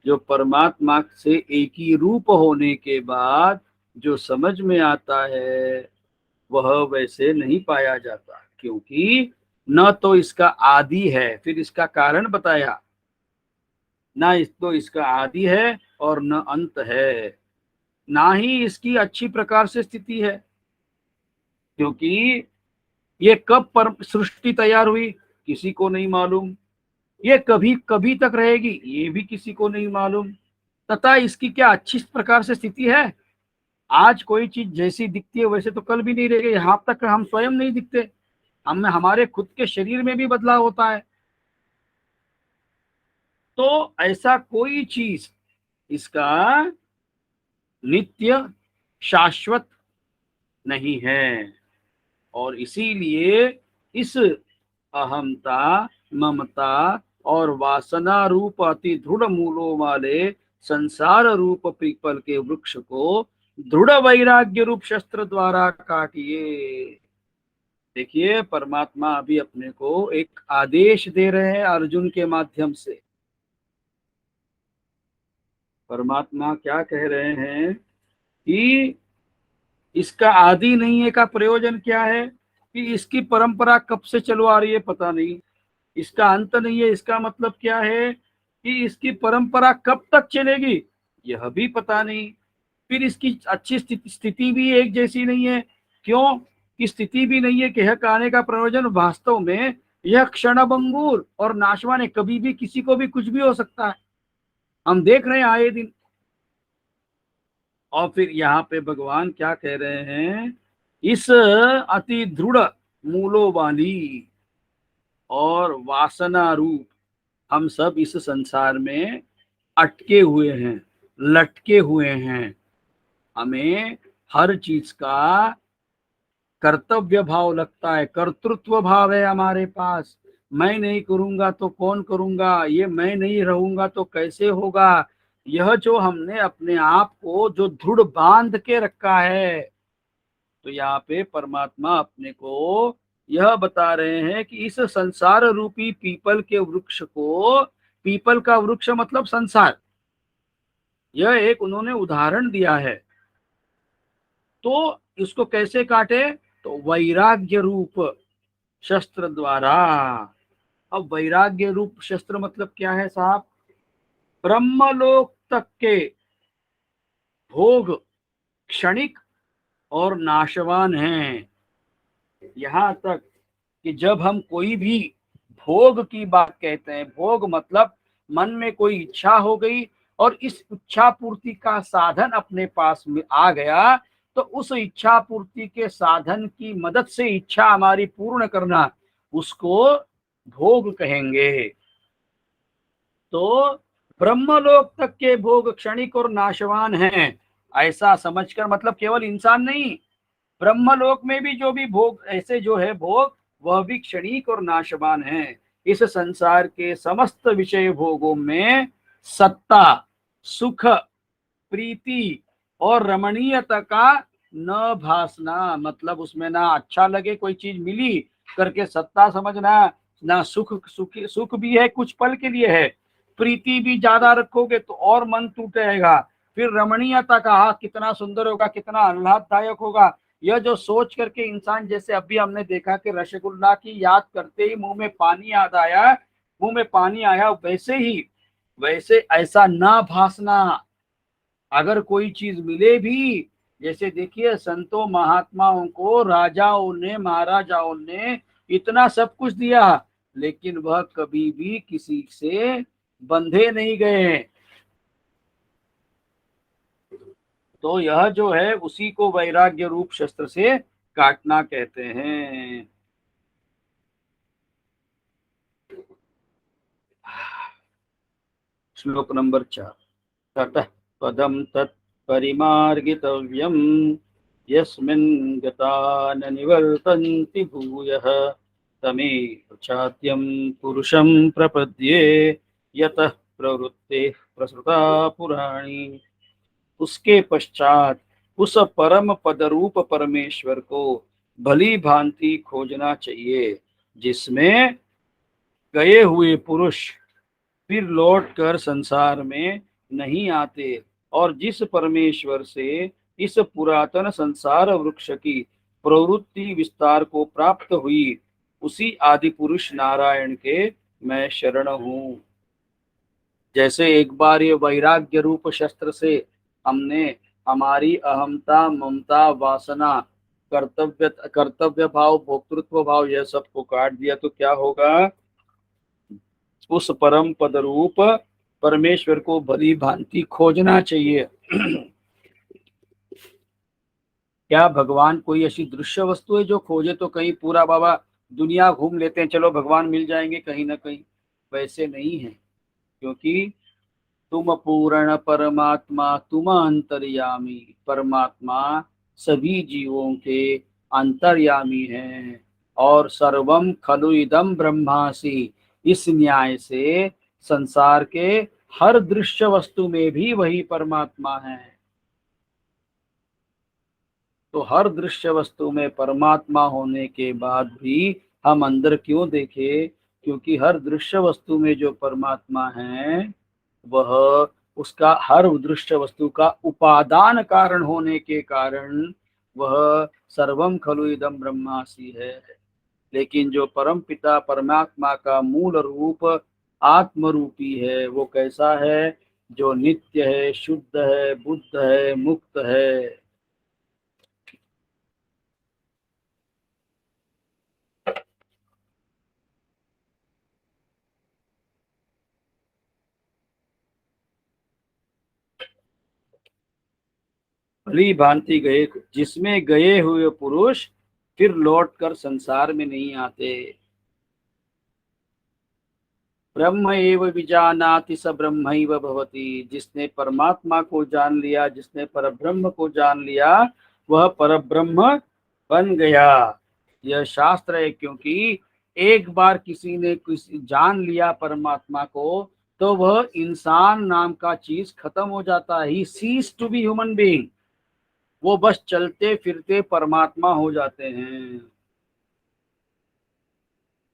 जो परमात्मा से एक ही रूप होने के बाद जो समझ में आता है वह वैसे नहीं पाया जाता। क्योंकि न तो इसका आदि है, फिर इसका कारण बताया, तो इसका आदि है और न अंत है, ना ही इसकी अच्छी प्रकार से स्थिति है। क्योंकि ये कब पर सृष्टि तैयार हुई किसी को नहीं मालूम, ये कभी कभी तक रहेगी ये भी किसी को नहीं मालूम, तथा इसकी क्या अच्छी प्रकार से स्थिति है। आज कोई चीज जैसी दिखती है वैसे तो कल भी नहीं रहेगी। यहाँ तक हम स्वयं नहीं दिखते, हमारे खुद के शरीर में भी बदलाव होता है। तो ऐसा कोई चीज इसका नित्य शाश्वत नहीं है। और इसीलिए इस अहमता, ममता और वासना रूप अति दृढ़ मूलों वाले संसार रूप पीपल के वृक्ष को दृढ़ वैराग्य रूप शस्त्र द्वारा काटिए। देखिए परमात्मा अभी अपने को एक आदेश दे रहे हैं अर्जुन के माध्यम से। परमात्मा क्या कह रहे हैं कि इसका आदि नहीं है का प्रयोजन क्या है, कि इसकी परंपरा कब से चलो आ रही है पता नहीं। इसका अंत नहीं है, इसका मतलब क्या है कि इसकी परंपरा कब तक चलेगी यह भी पता नहीं। फिर इसकी अच्छी स्थिति भी एक जैसी नहीं है। क्यों की स्थिति भी नहीं है कि यह कहने का प्रयोजन वास्तव में यह क्षणभंगुर और नाशवान है, कभी भी किसी को भी कुछ भी हो सकता है, हम देख रहे हैं आए दिन। और फिर यहाँ पे भगवान क्या कह रहे हैं, इस अति दृढ़ मूलों वाली और वासना रूप हम सब इस संसार में अटके हुए हैं, लटके हुए हैं। हमें हर चीज का कर्तव्य भाव लगता है, कर्तृत्व भाव है हमारे पास। मैं नहीं करूंगा तो कौन करूंगा, ये मैं नहीं रहूंगा तो कैसे होगा। यह जो हमने अपने आप को जो दृढ़ बांध के रखा है, तो यहाँ पे परमात्मा अपने को यह बता रहे हैं कि इस संसार रूपी पीपल के वृक्ष को, पीपल का वृक्ष मतलब संसार, यह एक उन्होंने उदाहरण दिया है। तो इसको कैसे काटे, तो वैराग्य रूप शस्त्र द्वारा। अब वैराग्य रूप शस्त्र मतलब क्या है साहब, ब्रह्मलोक तक के भोग क्षणिक और नाशवान हैं। यहाँ तक कि जब हम कोई भी भोग की बात कहते हैं, भोग मतलब मन में कोई इच्छा हो गई और इस इच्छा पूर्ति का साधन अपने पास में आ गया, तो उस इच्छा पूर्ति के साधन की मदद से इच्छा हमारी पूर्ण करना, उसको भोग कहेंगे। तो ब्रह्मलोक तक के भोग क्षणिक और नाशवान हैं, ऐसा समझकर, मतलब केवल इंसान नहीं, ब्रह्मलोक में भी जो भी भोग ऐसे जो है भोग, वह भी क्षणिक और नाशवान है। इस संसार के समस्त विषय भोगों में सत्ता, सुख, प्रीति और रमणीयता का न भासना, मतलब उसमें ना अच्छा लगे कोई चीज मिली करके सत्ता समझना, ना सुख भी है कुछ पल के लिए है, प्रीति भी ज्यादा रखोगे तो और मन टूटेगा, फिर रमणीयता का, हाँ कितना सुंदर होगा, कितना आह्लाददायक होगा, यह जो सोच करके इंसान, जैसे अभी हमने देखा कि रसगुल्ला की याद करते ही मुंह में पानी याद आया, मुंह में पानी आया, वैसे ही वैसे ऐसा ना भासना। अगर कोई चीज मिले भी, जैसे देखिए संतों महात्माओं को राजाओं ने, महाराजाओं ने इतना सब कुछ दिया, लेकिन वह कभी भी किसी से बंधे नहीं गए। तो यह जो है उसी को वैराग्य रूप शस्त्र से काटना कहते हैं। श्लोक नंबर 4, ततः पदम तत्परिमार्गितव्यम् यस्मिन् गता न निवर्तन्ति भूयः तमेव चाद्यं पुरुषं प्रपद्ये यतः प्रवृत्तेः प्रसृता पुराणी। उसके पश्चात उस परम पद रूप परमेश्वर को भली भांति खोजना चाहिए, जिसमें गए हुए पुरुष फिर लौट कर संसार में नहीं आते, और जिस परमेश्वर से इस पुरातन संसार वृक्ष की प्रवृत्ति विस्तार को प्राप्त हुई, उसी आदि पुरुष नारायण के मैं शरण हूँ। जैसे एक बार ये वैराग्य रूप शस्त्र से हमने हमारी अहमता, ममता, वासना, कर्तव्य भाव, भोक्तृत्व भाव, यह सब को काट दिया, तो क्या होगा, उस परम पद रूप परमेश्वर को भली भांति खोजना चाहिए। क्या भगवान कोई ऐसी दृश्य वस्तु है जो खोजे तो कहीं पूरा बाबा दुनिया घूम लेते हैं, चलो भगवान मिल जाएंगे कहीं ना कहीं, वैसे नहीं है। क्योंकि तुम पूर्ण परमात्मा, तुम अंतर्यामी, परमात्मा सभी जीवों के अंतर्यामी हैं, और सर्वम खलु इदम ब्रह्मासि, इस न्याय से संसार के हर दृश्य वस्तु में भी वही परमात्मा है। तो हर दृश्य वस्तु में परमात्मा होने के बाद भी हम अंदर क्यों देखें, क्योंकि हर दृश्य वस्तु में जो परमात्मा है, वह उसका हर दृश्य वस्तु का उपादान कारण होने के कारण वह सर्वम खलु इदम ब्रह्मासि है। लेकिन जो परम पिता परमात्मा का मूल रूप आत्म रूपी है, वो कैसा है, जो नित्य है, शुद्ध है, बुद्ध है, मुक्त है। भली भांति गए, जिसमें गए हुए पुरुष फिर लौटकर संसार में नहीं आते। ब्रह्म एव विजानाति स ब्रह्मैव भवति, जिसने परमात्मा को जान लिया, जिसने परब्रह्म को जान लिया, वह परब्रह्म बन गया। यह शास्त्र है, क्योंकि एक बार किसी ने किसी जान लिया परमात्मा को, तो वह इंसान नाम का चीज खत्म हो जाता है। He ceases to be human being. वो बस चलते फिरते परमात्मा हो जाते हैं।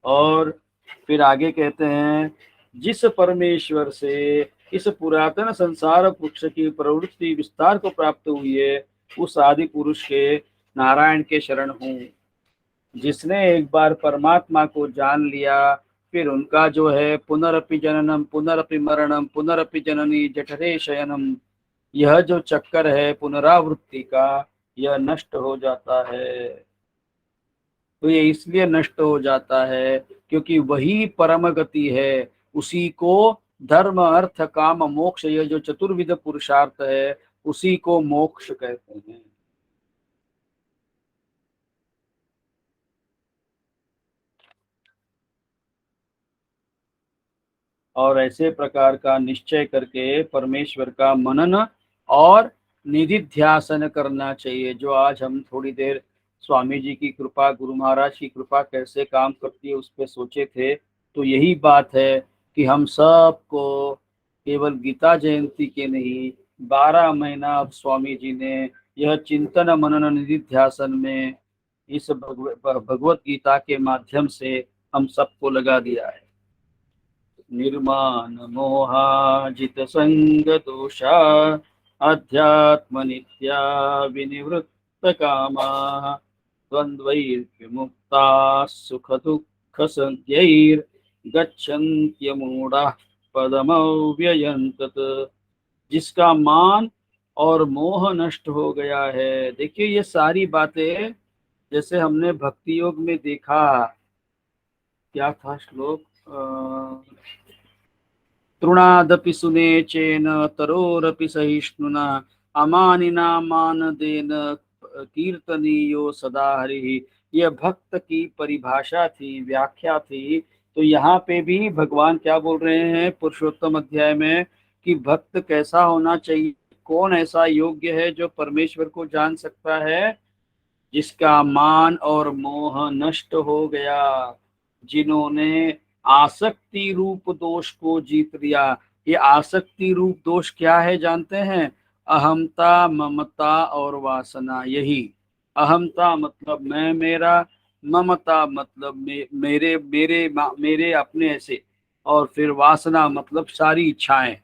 और फिर आगे कहते हैं, जिस परमेश्वर से इस पुरातन संसार वृक्ष की प्रवृत्ति विस्तार को प्राप्त हुई है, उस आदि पुरुष के नारायण के शरण हूँ। जिसने एक बार परमात्मा को जान लिया, फिर उनका जो है पुनरपि जननम पुनरपि मरणम पुनरपि जननी जठरे शयनम, यह जो चक्कर है पुनरावृत्ति का, यह नष्ट हो जाता है। तो ये इसलिए नष्ट हो जाता है क्योंकि वही परम गति है। उसी को धर्म अर्थ काम मोक्ष, यह जो चतुर्विध पुरुषार्थ है, उसी को मोक्ष कहते हैं। और ऐसे प्रकार का निश्चय करके परमेश्वर का मनन और निधिध्यासन करना चाहिए। जो आज हम थोड़ी देर स्वामी जी की कृपा, गुरु महाराज की कृपा कैसे काम करती है उस पर सोचे थे, तो यही बात है कि हम सबको केवल गीता जयंती के नहीं, 12 महीना अब स्वामी जी ने यह चिंतन मनन निधिध्यासन में इस भगवत गीता के माध्यम से हम सबको लगा दिया है। निर्माण मोहाजित संग दोषा अध्यात्म नित्या विनिवृत्त कामा द्वंद्वैर्विमुक्ता सुख दुःख संज्ञैर् गच्छन्त्यमूढ़ा पदमव्ययं तत्। जिसका मान और मोह नष्ट हो गया है। देखिए ये सारी बातें जैसे हमने भक्ति योग में देखा, क्या था श्लोक, तृणादपि सुनेचेन तरोरपि सहिष्णुना अमानिना मानदेन कीर्तनीयो सदा हरि। यह भक्त की परिभाषा थी, व्याख्या थी। तो यहाँ पे भी भगवान क्या बोल रहे हैं पुरुषोत्तम अध्याय में कि भक्त कैसा होना चाहिए, कौन ऐसा योग्य है जो परमेश्वर को जान सकता है, जिसका मान और मोह नष्ट हो गया, जिन्होंने आसक्ति रूप दोष को जीत लिया। ये आसक्ति रूप दोष क्या है जानते हैं? अहमता, ममता और वासना। यही अहमता मतलब मैं मेरा, ममता मतलब मेरे मेरे मेरे अपने ऐसे, और फिर वासना मतलब सारी इच्छाएं,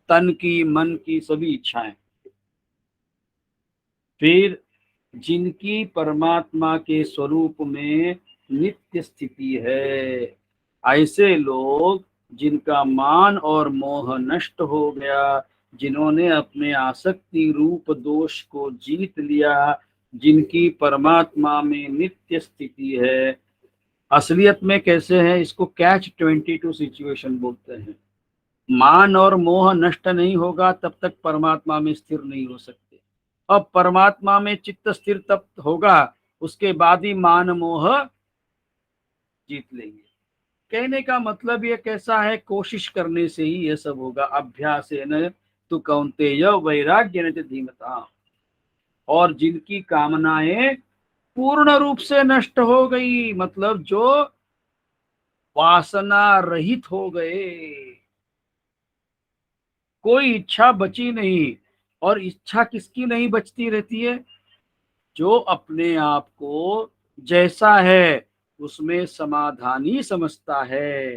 तन की मन की सभी इच्छाएं। फिर जिनकी परमात्मा के स्वरूप में नित्य स्थिति है, ऐसे लोग जिनका मान और मोह नष्ट हो गया, जिन्होंने अपने आसक्ति रूप दोष को जीत लिया, जिनकी परमात्मा में नित्य स्थिति है। असलियत में कैसे है, इसको कैच 22 सिचुएशन बोलते हैं। मान और मोह नष्ट नहीं होगा तब तक परमात्मा में स्थिर नहीं हो सकते। अब परमात्मा में चित्त स्थिर तब होगा, उसके बाद ही मान मोह जीत लेंगे। कहने का मतलब ये कैसा है, कोशिश करने से ही ये सब होगा। अभ्यासेन तु कौन्तेय वैराग्येन च धीमता। और जिनकी कामनाएं पूर्ण रूप से नष्ट हो गई, मतलब जो वासना रहित हो गए, कोई इच्छा बची नहीं। और इच्छा किसकी नहीं बचती रहती है? जो अपने आप को जैसा है उसमें समाधानी समझता है।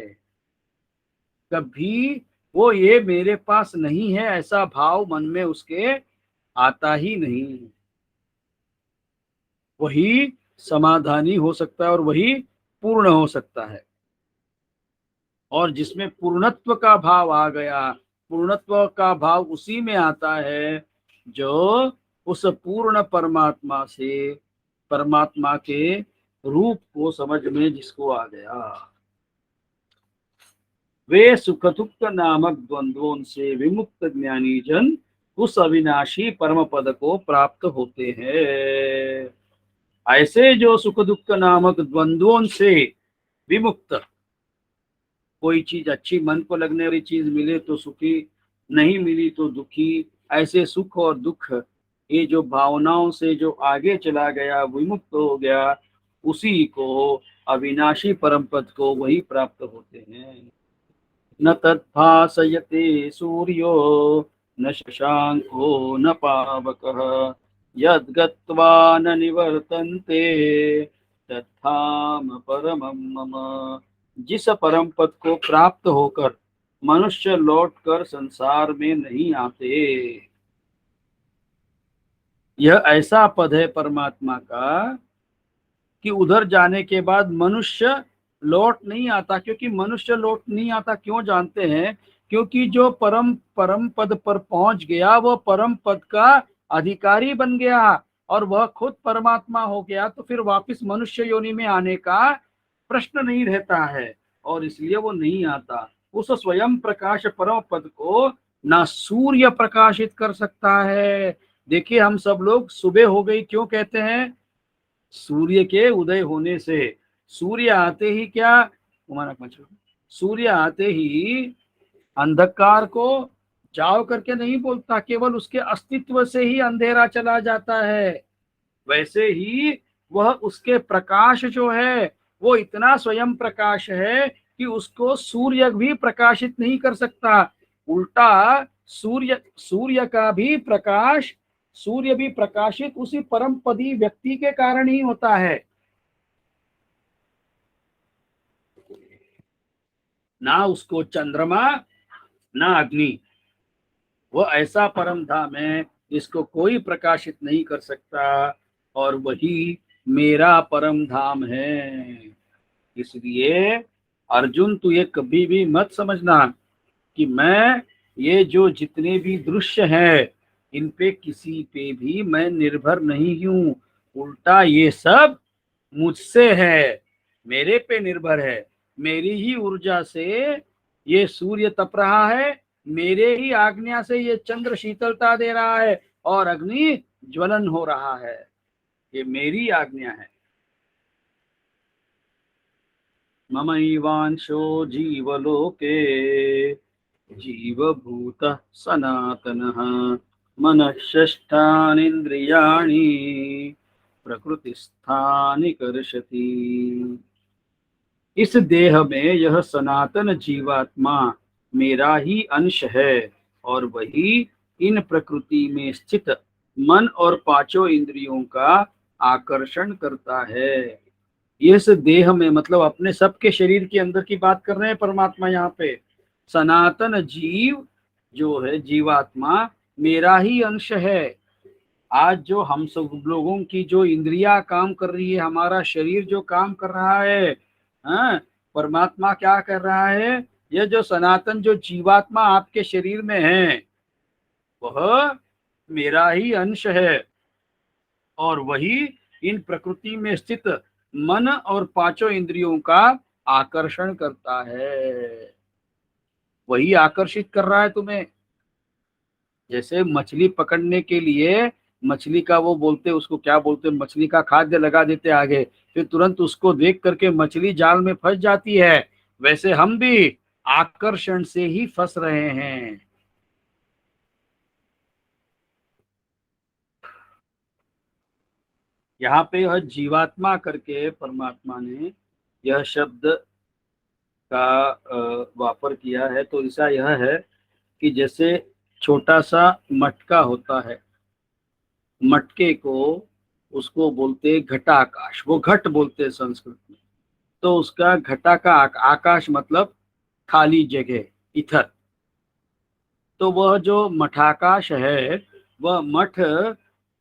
कभी वो ये मेरे पास नहीं है ऐसा भाव मन में उसके आता ही नहीं। वही समाधानी हो सकता है और वही पूर्ण हो सकता है। और जिसमें पूर्णत्व का भाव आ गया, पूर्णत्व का भाव उसी में आता है जो उस पूर्ण परमात्मा से, परमात्मा के रूप को समझ में जिसको आ गया। वे सुख दुख नामक द्वंद्वों से विमुक्त ज्ञानी जन उस अविनाशी परम पद को प्राप्त होते हैं। ऐसे जो सुख दुख नामक द्वंद्वों से विमुक्त, कोई चीज अच्छी मन को लगने वाली चीज मिले तो सुखी, नहीं मिली तो दुखी, ऐसे सुख और दुख ये जो भावनाओं से जो आगे चला गया, विमुक्त हो गया, उसी को अविनाशी परम पद को वही प्राप्त होते हैं। न तद्भासयते सूर्यो न शशांको न पावकः यद्गत्वा न निवर्तन्ते तत्धाम परमं मम। जिस परम पद को प्राप्त होकर मनुष्य लौटकर संसार में नहीं आते, यह ऐसा पद है परमात्मा का कि उधर जाने के बाद मनुष्य लौट नहीं आता। क्योंकि मनुष्य लौट नहीं आता क्यों जानते हैं? क्योंकि जो परम परम पद पर पहुंच गया वह परम पद का अधिकारी बन गया और वह खुद परमात्मा हो गया, तो फिर वापस मनुष्य योनि में आने का प्रश्न नहीं रहता है और इसलिए वो नहीं आता। उस स्वयं प्रकाश परम पद को ना सूर्य प्रकाशित कर सकता है। देखिए हम सब लोग सुबह हो गई क्यों कहते हैं? सूर्य के उदय होने से। सूर्य आते ही क्या, सूर्य आते ही अंधकार को जाओ करके नहीं बोलता, केवल उसके अस्तित्व से ही अंधेरा चला जाता है। वैसे ही वह उसके प्रकाश जो है वो इतना स्वयं प्रकाश है कि उसको सूर्य भी प्रकाशित नहीं कर सकता। उल्टा सूर्य का भी प्रकाश, सूर्य भी प्रकाशित उसी परम पदी व्यक्ति के कारण ही होता है। ना उसको चंद्रमा ना अग्नि, वो ऐसा परम धाम है जिसको कोई प्रकाशित नहीं कर सकता और वही मेरा परम धाम है। इसलिए अर्जुन तू ये कभी भी मत समझना कि मैं ये जो जितने भी दृश्य हैं इन पे किसी पे भी मैं निर्भर नहीं हूँ। उल्टा ये सब मुझसे है, मेरे पे निर्भर है। मेरी ही ऊर्जा से ये सूर्य तप रहा है, मेरे ही आज्ञा से ये चंद्र शीतलता दे रहा है और अग्नि ज्वलन हो रहा है। ये मेरी आज्ञा है। ममैवांशो जीवलोके जीवभूतः सनातनः मनःषष्ठानीन्द्रियाणि प्रकृतिस्थानि कर्षति। इस देह में यह सनातन जीवात्मा मेरा ही अंश है और वही इन प्रकृति में स्थित मन और पांचों इंद्रियों का आकर्षण करता है। इस देह में मतलब अपने सबके शरीर के अंदर की बात कर रहे हैं परमात्मा। यहाँ पे सनातन जीव जो है, जीवात्मा मेरा ही अंश है। आज जो हम सब लोगों की जो इंद्रियां काम कर रही है, हमारा शरीर जो काम कर रहा है, हाँ, परमात्मा क्या कर रहा है? यह जो सनातन जो जीवात्मा आपके शरीर में है वह मेरा ही अंश है और वही इन प्रकृति में स्थित मन और पांचों इंद्रियों का आकर्षण करता है। वही आकर्षित कर रहा है तुम्हें। जैसे मछली पकड़ने के लिए मछली का वो बोलते, उसको क्या बोलते, मछली का खाद्य लगा देते आगे, फिर तुरंत उसको देख करके मछली जाल में फंस जाती है। वैसे हम भी आकर्षण से ही फंस रहे हैं। यहाँ पे यह जीवात्मा करके परमात्मा ने यह शब्द का वापर किया है। तो ऐसा यह है कि जैसे छोटा सा मटका होता है, मटके को उसको बोलते घटाकाश, वो घट बोलते हैं संस्कृत में। तो उसका घटा का आकाश मतलब खाली जगह, इथर। तो वह जो मठाकाश है, वह मठ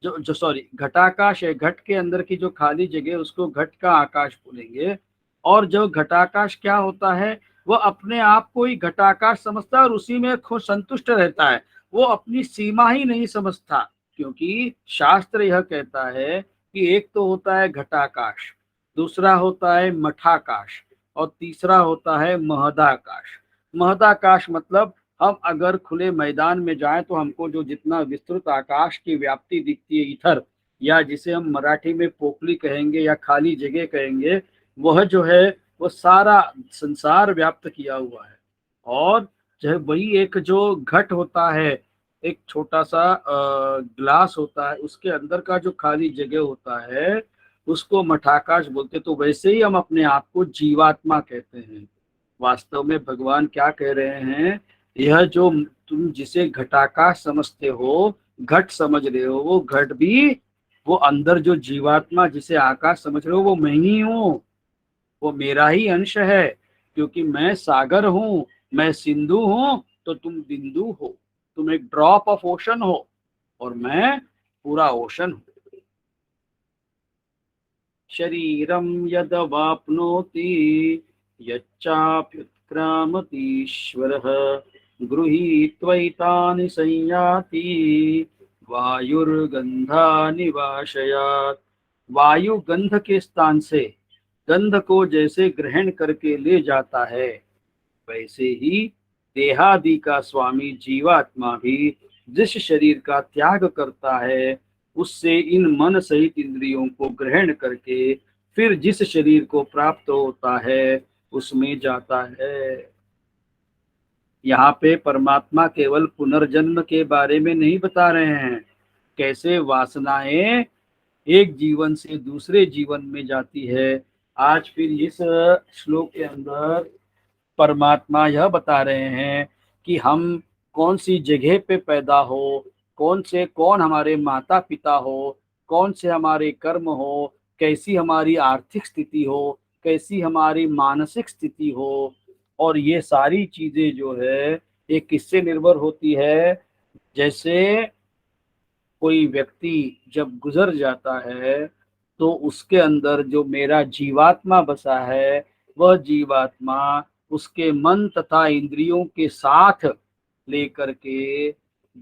जो सॉरी घटाकाश है, घट के अंदर की जो खाली जगह उसको घट का आकाश बोलेंगे। और जो घटाकाश क्या होता है, वह अपने आप को ही घटाकाश समझता है और उसी में खुद संतुष्ट रहता है। वो अपनी सीमा ही नहीं समझता, क्योंकि शास्त्र यह कहता है कि एक तो होता है घटाकाश, दूसरा होता है मठाकाश और तीसरा होता है महदाकाश। महदाकाश मतलब हम अगर खुले मैदान में जाएं तो हमको जो जितना विस्तृत आकाश की व्याप्ति दिखती है इधर, या जिसे हम मराठी में पोकली कहेंगे या खाली जगह कहेंगे, वह जो है वो सारा संसार व्याप्त किया हुआ है। और जो है वही एक जो घट होता है, एक छोटा सा ग्लास होता है, उसके अंदर का जो खाली जगह होता है उसको मठाकाश बोलते। तो वैसे ही हम अपने आप को जीवात्मा कहते हैं। वास्तव में भगवान क्या कह रहे हैं, यह जो तुम जिसे घटाकाश समझते हो, घट समझ रहे हो, वो घट भी, वो अंदर जो जीवात्मा जिसे आकाश समझ रहे हो, वो मैं ही हूँ, वो मेरा ही अंश है। क्योंकि मैं सागर हूँ, मैं सिंधु हूँ, तो तुम बिंदु हो, तुम एक ड्रॉप ऑफ ओशन हो, और मैं पूरा ओशन हूँ। शरीरम यदवाप्नोति यच्चाप्युत्क्रामतीश्वरः गृहीत्वैतानि संयाति वायुर्गंधानि वाशयात्। वायु गंध के स्थान से गंध को जैसे ग्रहण करके ले जाता है, वैसे ही देहादि का स्वामी जीवात्मा भी जिस शरीर का त्याग करता है, उससे इन मन सहित इंद्रियों को ग्रहण करके फिर जिस शरीर को प्राप्त होता है उसमें जाता है। यहाँ पे परमात्मा केवल पुनर्जन्म के बारे में नहीं बता रहे हैं, कैसे वासनाएं एक जीवन से दूसरे जीवन में जाती है। आज फिर इस श्लोक के अंदर परमात्मा यह बता रहे हैं कि हम कौन सी जगह पे पैदा हो, कौन हमारे माता पिता हो, कौन से हमारे कर्म हो, कैसी हमारी आर्थिक स्थिति हो, कैसी हमारी मानसिक स्थिति हो, और ये सारी चीजें जो है ये किससे निर्भर होती है। जैसे कोई व्यक्ति जब गुजर जाता है तो उसके अंदर जो मेरा जीवात्मा बसा है, वह जीवात्मा उसके मन तथा इंद्रियों के साथ लेकर के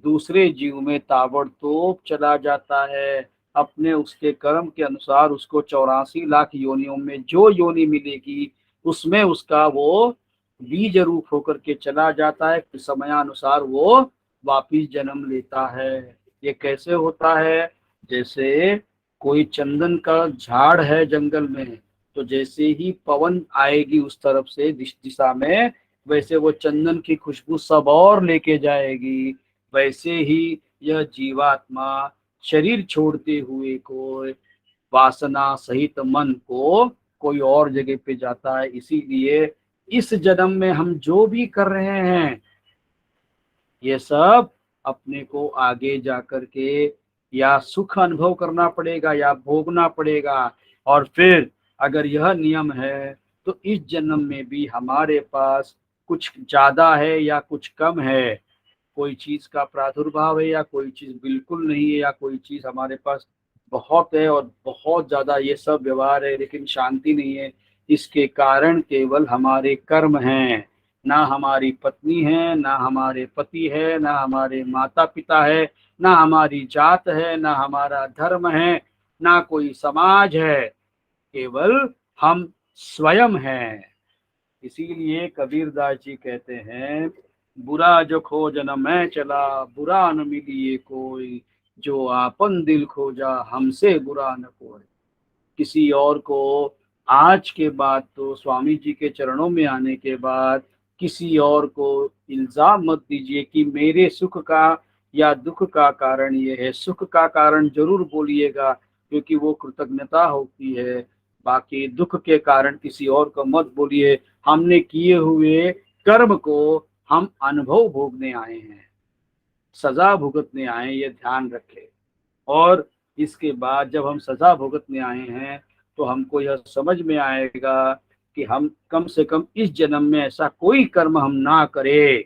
दूसरे जीव में ताबड़तोड़ चला जाता है। अपने उसके कर्म के अनुसार उसको 84 लाख योनियों में जो योनि मिलेगी उसमें उसका वो बीज रूप होकर के चला जाता है, समयानुसार वो वापिस जन्म लेता है। ये कैसे होता है, जैसे कोई चंदन का झाड़ है जंगल में, तो जैसे ही पवन आएगी उस तरफ से दिशा में, वैसे वो चंदन की खुशबू सब और लेके जाएगी। वैसे ही यह जीवात्मा शरीर छोड़ते हुए को वासना सहित मन को कोई और जगह पे जाता है। इसीलिए इस जन्म में हम जो भी कर रहे हैं ये सब अपने को आगे जाकर के या सुख अनुभव करना पड़ेगा या भोगना पड़ेगा। और फिर अगर यह नियम है तो इस जन्म में भी हमारे पास कुछ ज्यादा है या कुछ कम है, कोई चीज का प्रादुर्भाव है या कोई चीज बिल्कुल नहीं है, या कोई चीज हमारे पास बहुत है और बहुत ज्यादा ये सब व्यवहार है लेकिन शांति नहीं है। इसके कारण केवल हमारे कर्म हैं, ना हमारी पत्नी है, ना हमारे पति है, ना हमारे माता पिता है, ना हमारी जात है, ना हमारा धर्म है, ना कोई समाज है, केवल हम स्वयं हैं। इसीलिए कबीरदास जी कहते हैं, बुरा जो खोजन मैं चला, बुरा न मिलिए कोई, जो आपन दिल खोजा हमसे बुरा न कोई। किसी और को आज के बाद, तो स्वामी जी के चरणों में आने के बाद, किसी और को इल्जाम मत दीजिए कि मेरे सुख का या दुख का कारण ये है। सुख का कारण जरूर बोलिएगा क्योंकि वो कृतज्ञता होती है, बाकी दुख के कारण किसी और को मत बोलिए। हमने किए हुए कर्म को हम अनुभव भोगने आए हैं, सजा भुगतने आए हैं, ये ध्यान रखें। और इसके बाद जब हम सजा भुगतने आए हैं तो हमको यह समझ में आएगा कि हम कम से कम इस जन्म में ऐसा कोई कर्म हम ना करें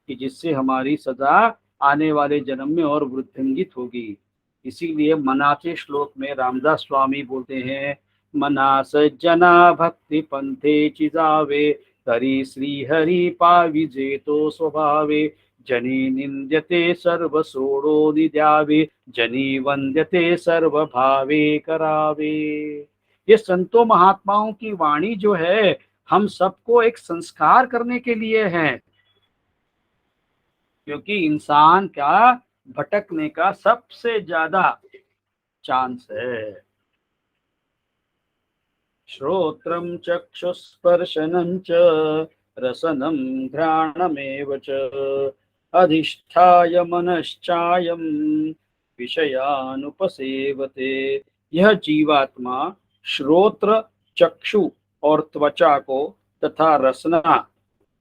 कि जिससे हमारी सजा आने वाले जन्म में और वृद्धिंगित होगी। इसीलिए मनाचे श्लोक में रामदास स्वामी बोलते हैं, मना सज्जना भक्ति पंथे चिजावे, तरी श्री हरि पाविजे तो स्वभावे, जनी निंद्यते सर्व सोड़ो निद्यावे, जनी वंद्यते सर्व भावे करावे। ये संतों महात्माओं की वाणी जो है हम सबको एक संस्कार करने के लिए है। क्योंकि इंसान क्या भटकने का सबसे ज्यादा चांस है। श्रोत्रम चक्षुस्पर्शनं च रसनं घ्राणमेव च अधिष्ठाय मनश्चायं विषयानुपसेवते। यह जीवात्मा श्रोत्र, चक्षु और त्वचा को तथा रसना,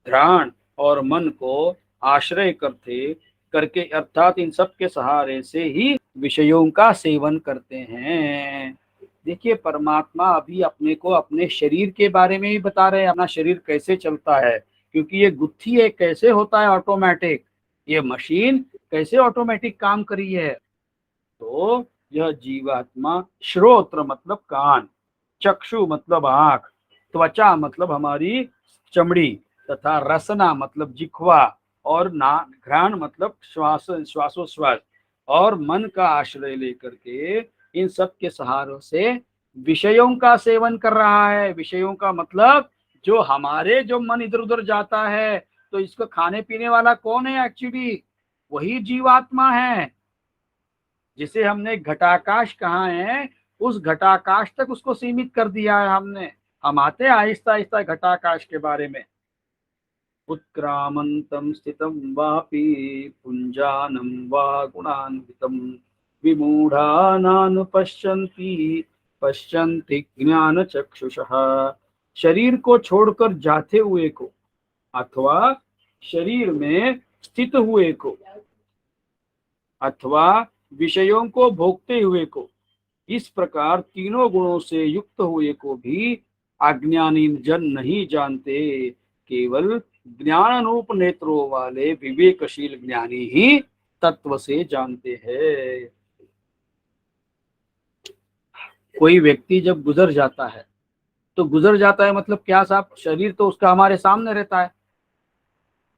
घ्राण और मन को आश्रय करते करके अर्थात इन सब के सहारे से ही विषयों का सेवन करते हैं। देखिए परमात्मा अभी अपने को अपने शरीर के बारे में ही बता रहे हैं, अपना शरीर कैसे चलता है, क्योंकि ये गुत्थी है कैसे होता है ऑटोमेटिक, ये मशीन कैसे ऑटोमेटिक काम करी है। तो यह जीवात्मा श्रोत्र मतलब कान, चक्षु मतलब आंख, त्वचा मतलब हमारी चमड़ी तथा रसना मतलब जिह्वा और घ्राण मतलब श्वासोश्वास और मन का आश्रय लेकर के इन सब के सहारों से विषयों का सेवन कर रहा है। विषयों का मतलब जो हमारे जो मन इधर उधर जाता है, तो इसको खाने पीने वाला कौन है एक्चुअली? वही जीवात्मा है, जिसे हमने घटाकाश कहा है, उस घटाकाश तक उसको सीमित कर दिया है हमने। हम आते आहिस्ता आहिस्ता घटाकाश के बारे में। उत्क्रामन्तं स्थितं वापि पुञ्जानं वा गुणान्वितं विमूढानानुपश्यन्ति पश्यन्ति ज्ञानचक्षुषः। शरीर को छोड़कर जाते हुए को अथवा शरीर में स्थित हुए को अथवा विषयों को भोगते हुए को, इस प्रकार तीनों गुणों से युक्त हुए को भी अज्ञानी जन नहीं जानते। केवल ज्ञान रूप नेत्रों वाले विवेकशील ज्ञानी ही तत्व से जानते हैं। कोई व्यक्ति जब गुजर जाता है, तो गुजर जाता है मतलब क्या साहब? शरीर तो उसका हमारे सामने रहता है।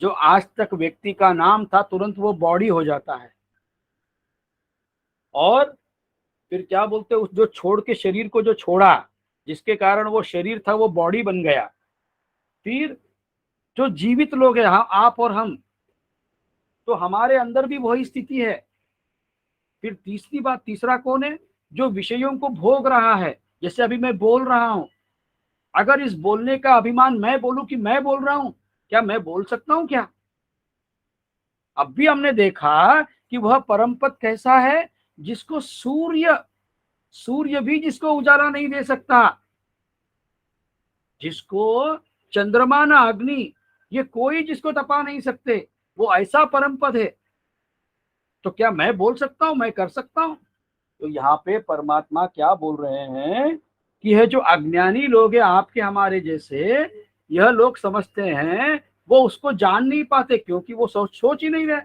जो आज तक व्यक्ति का नाम था तुरंत वो बॉडी हो जाता है। और फिर क्या बोलते हैं, उस जो छोड़ के शरीर को जो छोड़ा, जिसके कारण वो शरीर था वो बॉडी बन गया। फिर जो जीवित लोग हैं, आप और हम, तो हमारे अंदर भी वही स्थिति है। फिर तीसरी बात, तीसरा कौन है? जो विषयों को भोग रहा है। जैसे अभी मैं बोल रहा हूं, अगर इस बोलने का अभिमान मैं बोलूं कि मैं बोल रहा हूं, क्या मैं बोल सकता हूं क्या? अब भी हमने देखा कि वह परम पद कैसा है, जिसको सूर्य भी जिसको उजाला नहीं दे सकता, जिसको चंद्रमा ना अग्नि, ये कोई जिसको तपा नहीं सकते, वो ऐसा परम पद है। तो क्या मैं बोल सकता हूं, मैं कर सकता हूं? तो यहाँ पे परमात्मा क्या बोल रहे हैं कि यह जो अज्ञानी लोग हैं आपके हमारे जैसे, यह लोग समझते हैं, वो उसको जान नहीं पाते, क्योंकि वो सोच ही नहीं रहे।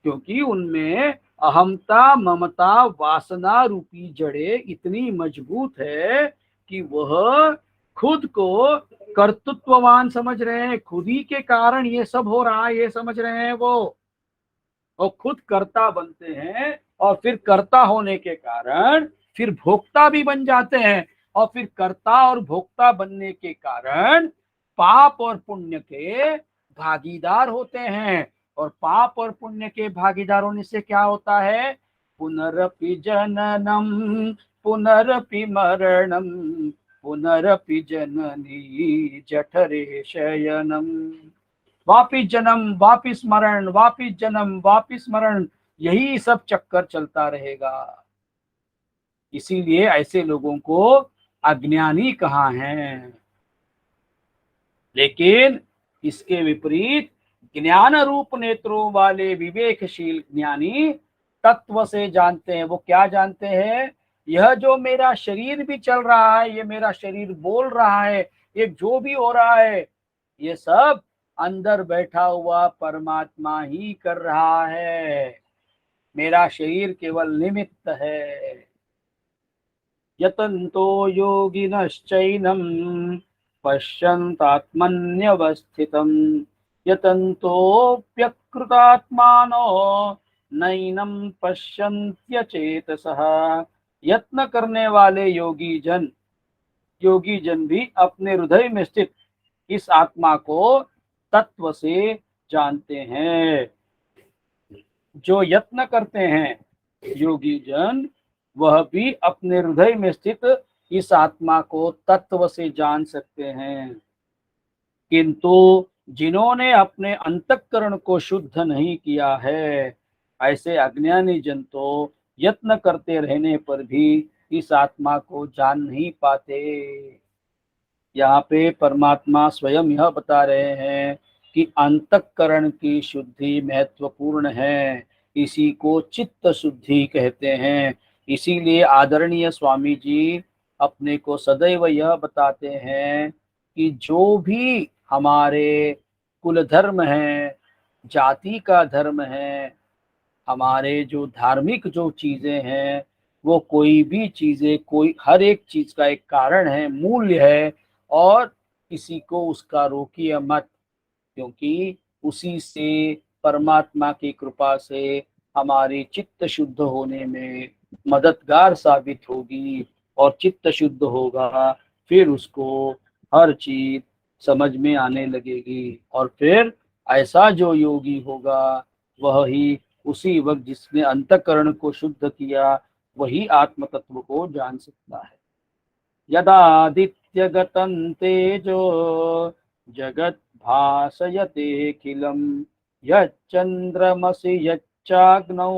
क्योंकि उनमें अहमता, ममता, वासना रूपी जड़ें इतनी मजबूत है कि वह खुद को कर्तृत्ववान समझ रहे हैं। खुद ही के कारण ये सब हो रहा है, ये समझ रहे हैं वो। और खुद कर्ता बनते हैं, और फिर कर्ता होने के कारण फिर भोक्ता भी बन जाते हैं, और फिर कर्ता और भोक्ता बनने के कारण पाप और पुण्य के भागीदार होते हैं। और पाप और पुण्य के भागीदार होने से क्या होता है? पुनरपि जननम पुनरपि मरणम पुनरपि जननी जठरे शयनम। वापिस जन्म, वापिस मरण, वापिस जन्म, वापिस मरण, यही सब चक्कर चलता रहेगा। इसीलिए ऐसे लोगों को अज्ञानी कहा है। लेकिन इसके विपरीत ज्ञान रूप नेत्रों वाले विवेकशील ज्ञानी तत्व से जानते हैं। वो क्या जानते हैं? यह जो मेरा शरीर भी चल रहा है, ये मेरा शरीर बोल रहा है, ये जो भी हो रहा है, ये सब अंदर बैठा हुआ परमात्मा ही कर रहा है। मेरा शरीर केवल निमित्त है। यतन्तो योगिनश्चैनं पश्यन्तात्मन्यवस्थितं यतन्तोऽप्यकृतात्मानो नैनं पश्यन्त्यचेतसः। यत्न करने वाले योगी जन भी अपने हृदय में स्थित इस आत्मा को तत्व से जानते हैं। जो यत्न करते हैं योगी जन, वह भी अपने हृदय में स्थित इस आत्मा को तत्व से जान सकते हैं, किंतु जिन्होंने अपने अंतःकरण को शुद्ध नहीं किया है, ऐसे अज्ञानी जन तो यत्न करते रहने पर भी इस आत्मा को जान नहीं पाते। यहाँ पे परमात्मा स्वयं यह बता रहे हैं कि अंतःकरण की शुद्धि महत्वपूर्ण है, इसी को चित्त शुद्धि कहते हैं। इसीलिए आदरणीय स्वामी जी अपने को सदैव यह बताते हैं कि जो भी हमारे कुल धर्म है, जाति का धर्म है, हमारे जो धार्मिक जो चीजें हैं, वो कोई भी चीजें, कोई हर एक चीज का एक कारण है, मूल्य है, और किसी को उसका रोकिए मत, क्योंकि उसी से परमात्मा की कृपा से हमारी चित्त शुद्ध होने में मददगार साबित होगी, और चित्त शुद्ध होगा फिर उसको हर चीज समझ में आने लगेगी, और फिर ऐसा जो योगी होगा वह ही उसी वक्त जिसने अंतःकरण को शुद्ध किया वही आत्म तत्व को जान सकता है। यदादित्यगतं तेजो जगत् भासयतेऽखिलं, यच्चन्द्रमसि यच्चाग्नौ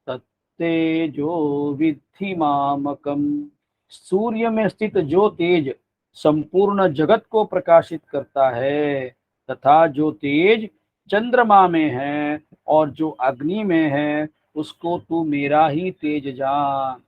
तत्तेजो विद्धि मामकम्। सूर्य में स्थित जो तेज संपूर्ण जगत को प्रकाशित करता है, तथा जो तेज चंद्रमा में है और जो अग्नि में है, उसको तू मेरा ही तेज जान।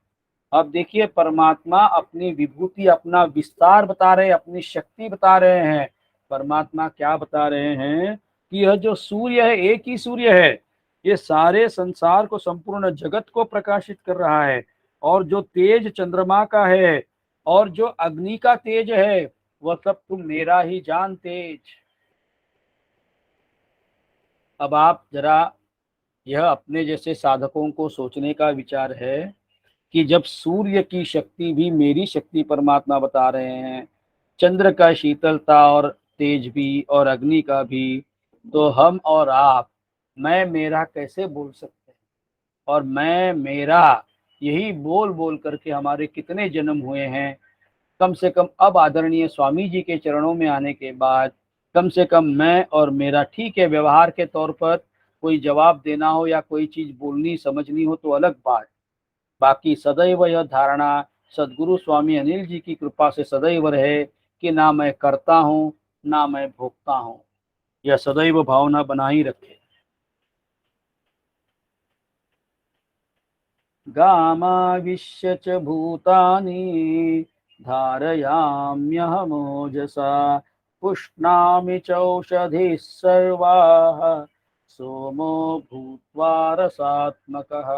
अब देखिए परमात्मा अपनी विभूति, अपना विस्तार बता रहे हैं, अपनी शक्ति बता रहे हैं। परमात्मा क्या बता रहे हैं कि यह जो सूर्य है, एक ही सूर्य है, ये सारे संसार को, संपूर्ण जगत को प्रकाशित कर रहा है, और जो तेज चंद्रमा का है और जो अग्नि का तेज है, वह सब तुम मेरा ही जान तेज। अब आप जरा यह अपने जैसे साधकों को सोचने का विचार है कि जब सूर्य की शक्ति भी मेरी शक्ति परमात्मा बता रहे हैं, चंद्र का शीतलता और तेज भी, और अग्नि का भी, तो हम और आप मैं मेरा कैसे बोल सकते हैं? और मैं मेरा यही बोल बोल करके हमारे कितने जन्म हुए हैं। कम से कम अब आदरणीय स्वामी जी के चरणों में आने के बाद कम से कम मैं और मेरा, ठीक है व्यवहार के तौर पर कोई जवाब देना हो या कोई चीज बोलनी समझनी हो तो अलग बात, बाकी सदैव यह धारणा सदगुरु स्वामी अनिल जी की कृपा से सदैव रहे कि ना मैं करता हूँ ना मैं भोगता हूँ, यह सदैव भावना बनाई रखे। गामाविश्य च भूतानि धारयाम्यहमोजसा, पुष्णामि चौषधिः सर्वाः सोमो भूत्वा रसात्मकः।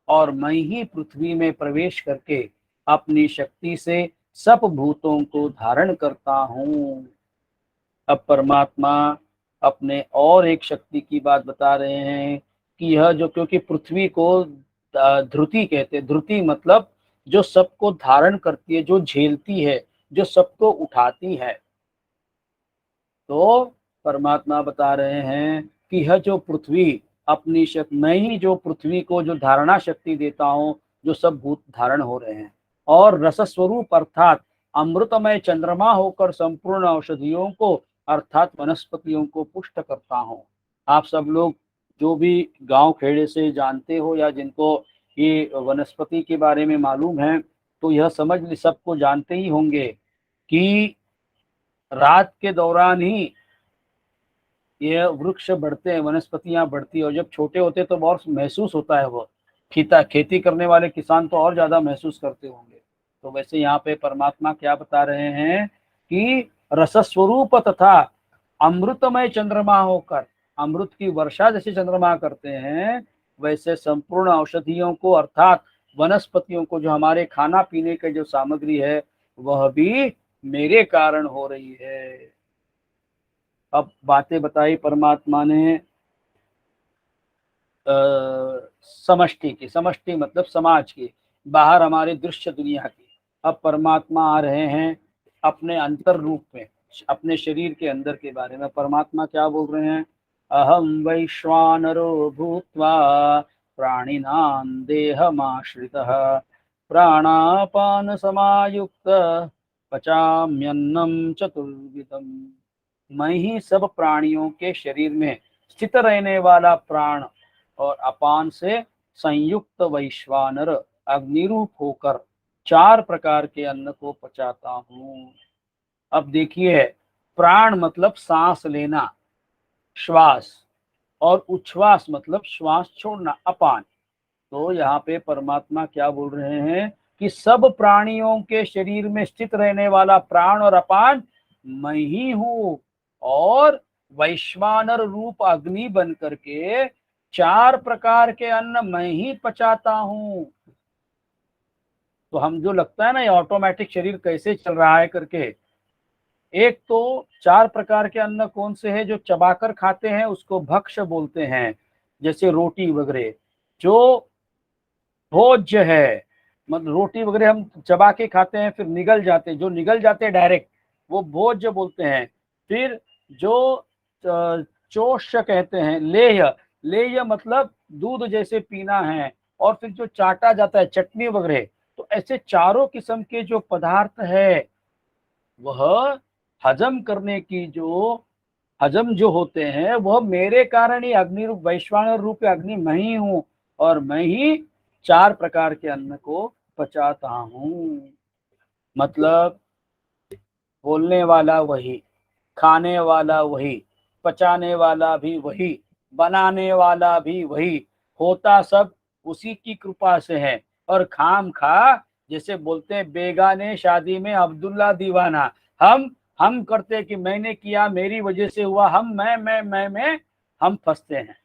और मैं ही पृथ्वी में प्रवेश करके अपनी शक्ति से सब भूतों को धारण करता हूँ। अब परमात्मा अपने और एक शक्ति की बात बता रहे हैं कि यह जो, क्योंकि पृथ्वी को ध्रुति कहते हैं, ध्रुति मतलब जो सबको धारण करती है, जो झेलती है, जो सबको उठाती है। तो परमात्मा बता रहे हैं कि यह जो पृथ्वी अपनी शक्ति, मैं ही जो पृथ्वी को जो धारणा शक्ति देता हूँ, जो सब भूत धारण हो रहे हैं, और रस स्वरूप अर्थात अमृतमय चंद्रमा होकर संपूर्ण औषधियों को अर्थात वनस्पतियों को पुष्ट करता हूँ। आप सब लोग जो भी गांव खेड़े से जानते हो या जिनको ये वनस्पति के बारे में मालूम है, तो यह समझ सबको जानते ही होंगे कि रात के दौरान ही ये वृक्ष बढ़ते हैं, वनस्पतियां बढ़ती है, और जब छोटे होते हैं तो बहुत महसूस होता है। वो खेती करने वाले किसान तो और ज्यादा महसूस करते होंगे। तो वैसे यहाँ पे परमात्मा क्या बता रहे हैं कि रस स्वरूप तथा अमृतमय चंद्रमा होकर, अमृत की वर्षा जैसे चंद्रमा करते हैं, वैसे संपूर्ण औषधियों को अर्थात वनस्पतियों को, जो हमारे खाना पीने के जो सामग्री है, वह भी मेरे कारण हो रही है। अब बातें बताई परमात्मा ने समष्टि की, समष्टि मतलब समाज की, बाहर हमारे दृश्य दुनिया की। अब परमात्मा आ रहे हैं अपने अंतर रूप में, अपने शरीर के अंदर के बारे में। परमात्मा क्या बोल रहे हैं अहम वैश्वानरो भूत्वा प्राणिनां देहमाश्रितः प्राणापान समायुक्त पचाम्यन्नं चतुर्विधम्। मैं ही सब प्राणियों के शरीर में स्थित रहने वाला प्राण और अपान से संयुक्त वैश्वानर अग्निरूप होकर चार प्रकार के अन्न को पचाता हूँ। अब देखिए, प्राण मतलब सांस लेना, श्वास, और उच्छ्वास मतलब श्वास छोड़ना, अपान। तो यहाँ पे परमात्मा क्या बोल रहे हैं कि सब प्राणियों के शरीर में स्थित रहने वाला प्राण और अपान मैं ही हूँ, और वैश्वानर रूप अग्नि बन करके चार प्रकार के अन्न मैं ही पचाता हूँ। तो हम जो लगता है ना ये ऑटोमेटिक शरीर कैसे चल रहा है करके, एक तो चार प्रकार के अन्न कौन से हैं जो चबाकर खाते हैं उसको भक्ष्य बोलते हैं, जैसे रोटी वगैरह। जो भोज्य है, मतलब रोटी वगैरह हम चबा के खाते हैं फिर निगल जाते हैं, जो निगल जाते हैं डायरेक्ट, वो भोज्य बोलते हैं। फिर जो चोष्य कहते हैं, लेह्य, लेह्य मतलब दूध जैसे पीना है। और फिर जो चाटा जाता है, चटनी वगैरह। तो ऐसे चारों किस्म के जो पदार्थ है वह हजम करने की जो हजम जो होते हैं वह मेरे कारण ही अग्नि रूप वैश्वानर रूप अग्नि मैं ही हूँ, और मैं ही चार प्रकार के अन्न को पचाता हूँ। मतलब बोलने वाला वही, खाने वाला वही, पचाने वाला भी वही, बनाने वाला भी वही, होता सब उसी की कृपा से है। और खाम खा, जैसे बोलते हैं बेगाने शादी में अब्दुल्ला दीवाना, हम करते कि मैंने किया, मेरी वजह से हुआ, हम मैं हम फंसते हैं।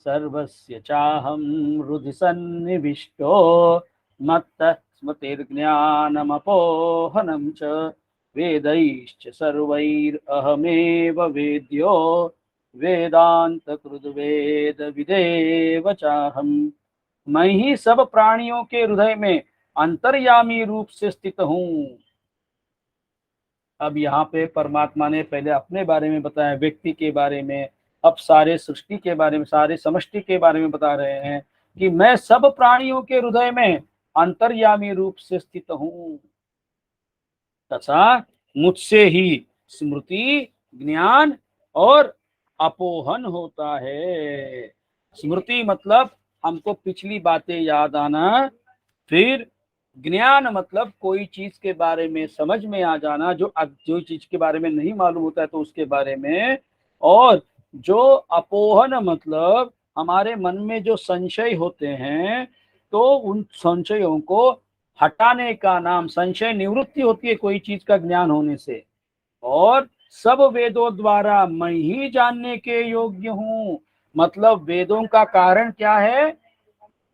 सर्वस्य चाहं हृदि सन्निविष्टो मत्तः स्मृतिर्ज्ञानमपोहनं च वेदैश्च सर्वैरहमेव वेद्यो वेदांतकृद् वेद विदेव चाहम्। मैं ही सब प्राणियों के हृदय में अंतर्यामी रूप से स्थित हूँ। अब यहाँ पे परमात्मा ने पहले अपने बारे में बताया, व्यक्ति के बारे में, अब सारे सृष्टि के बारे में, सारे समष्टि के बारे में बता रहे हैं कि मैं सब प्राणियों के हृदय में अंतर्यामी रूप से स्थित हूँ तथा मुझसे ही स्मृति, ज्ञान और अपोहन होता है। स्मृति मतलब हमको पिछली बातें याद आना, फिर ज्ञान मतलब कोई चीज के बारे में समझ में आ जाना, जो चीज के बारे में नहीं मालूम होता है तो उसके बारे में। और जो अपोहन मतलब हमारे मन में जो संशय होते हैं, तो उन संशयों को हटाने का नाम संशय निवृत्ति होती है कोई चीज का ज्ञान होने से। और सब वेदों द्वारा मैं ही जानने के योग्य हूँ, मतलब वेदों का कारण क्या है,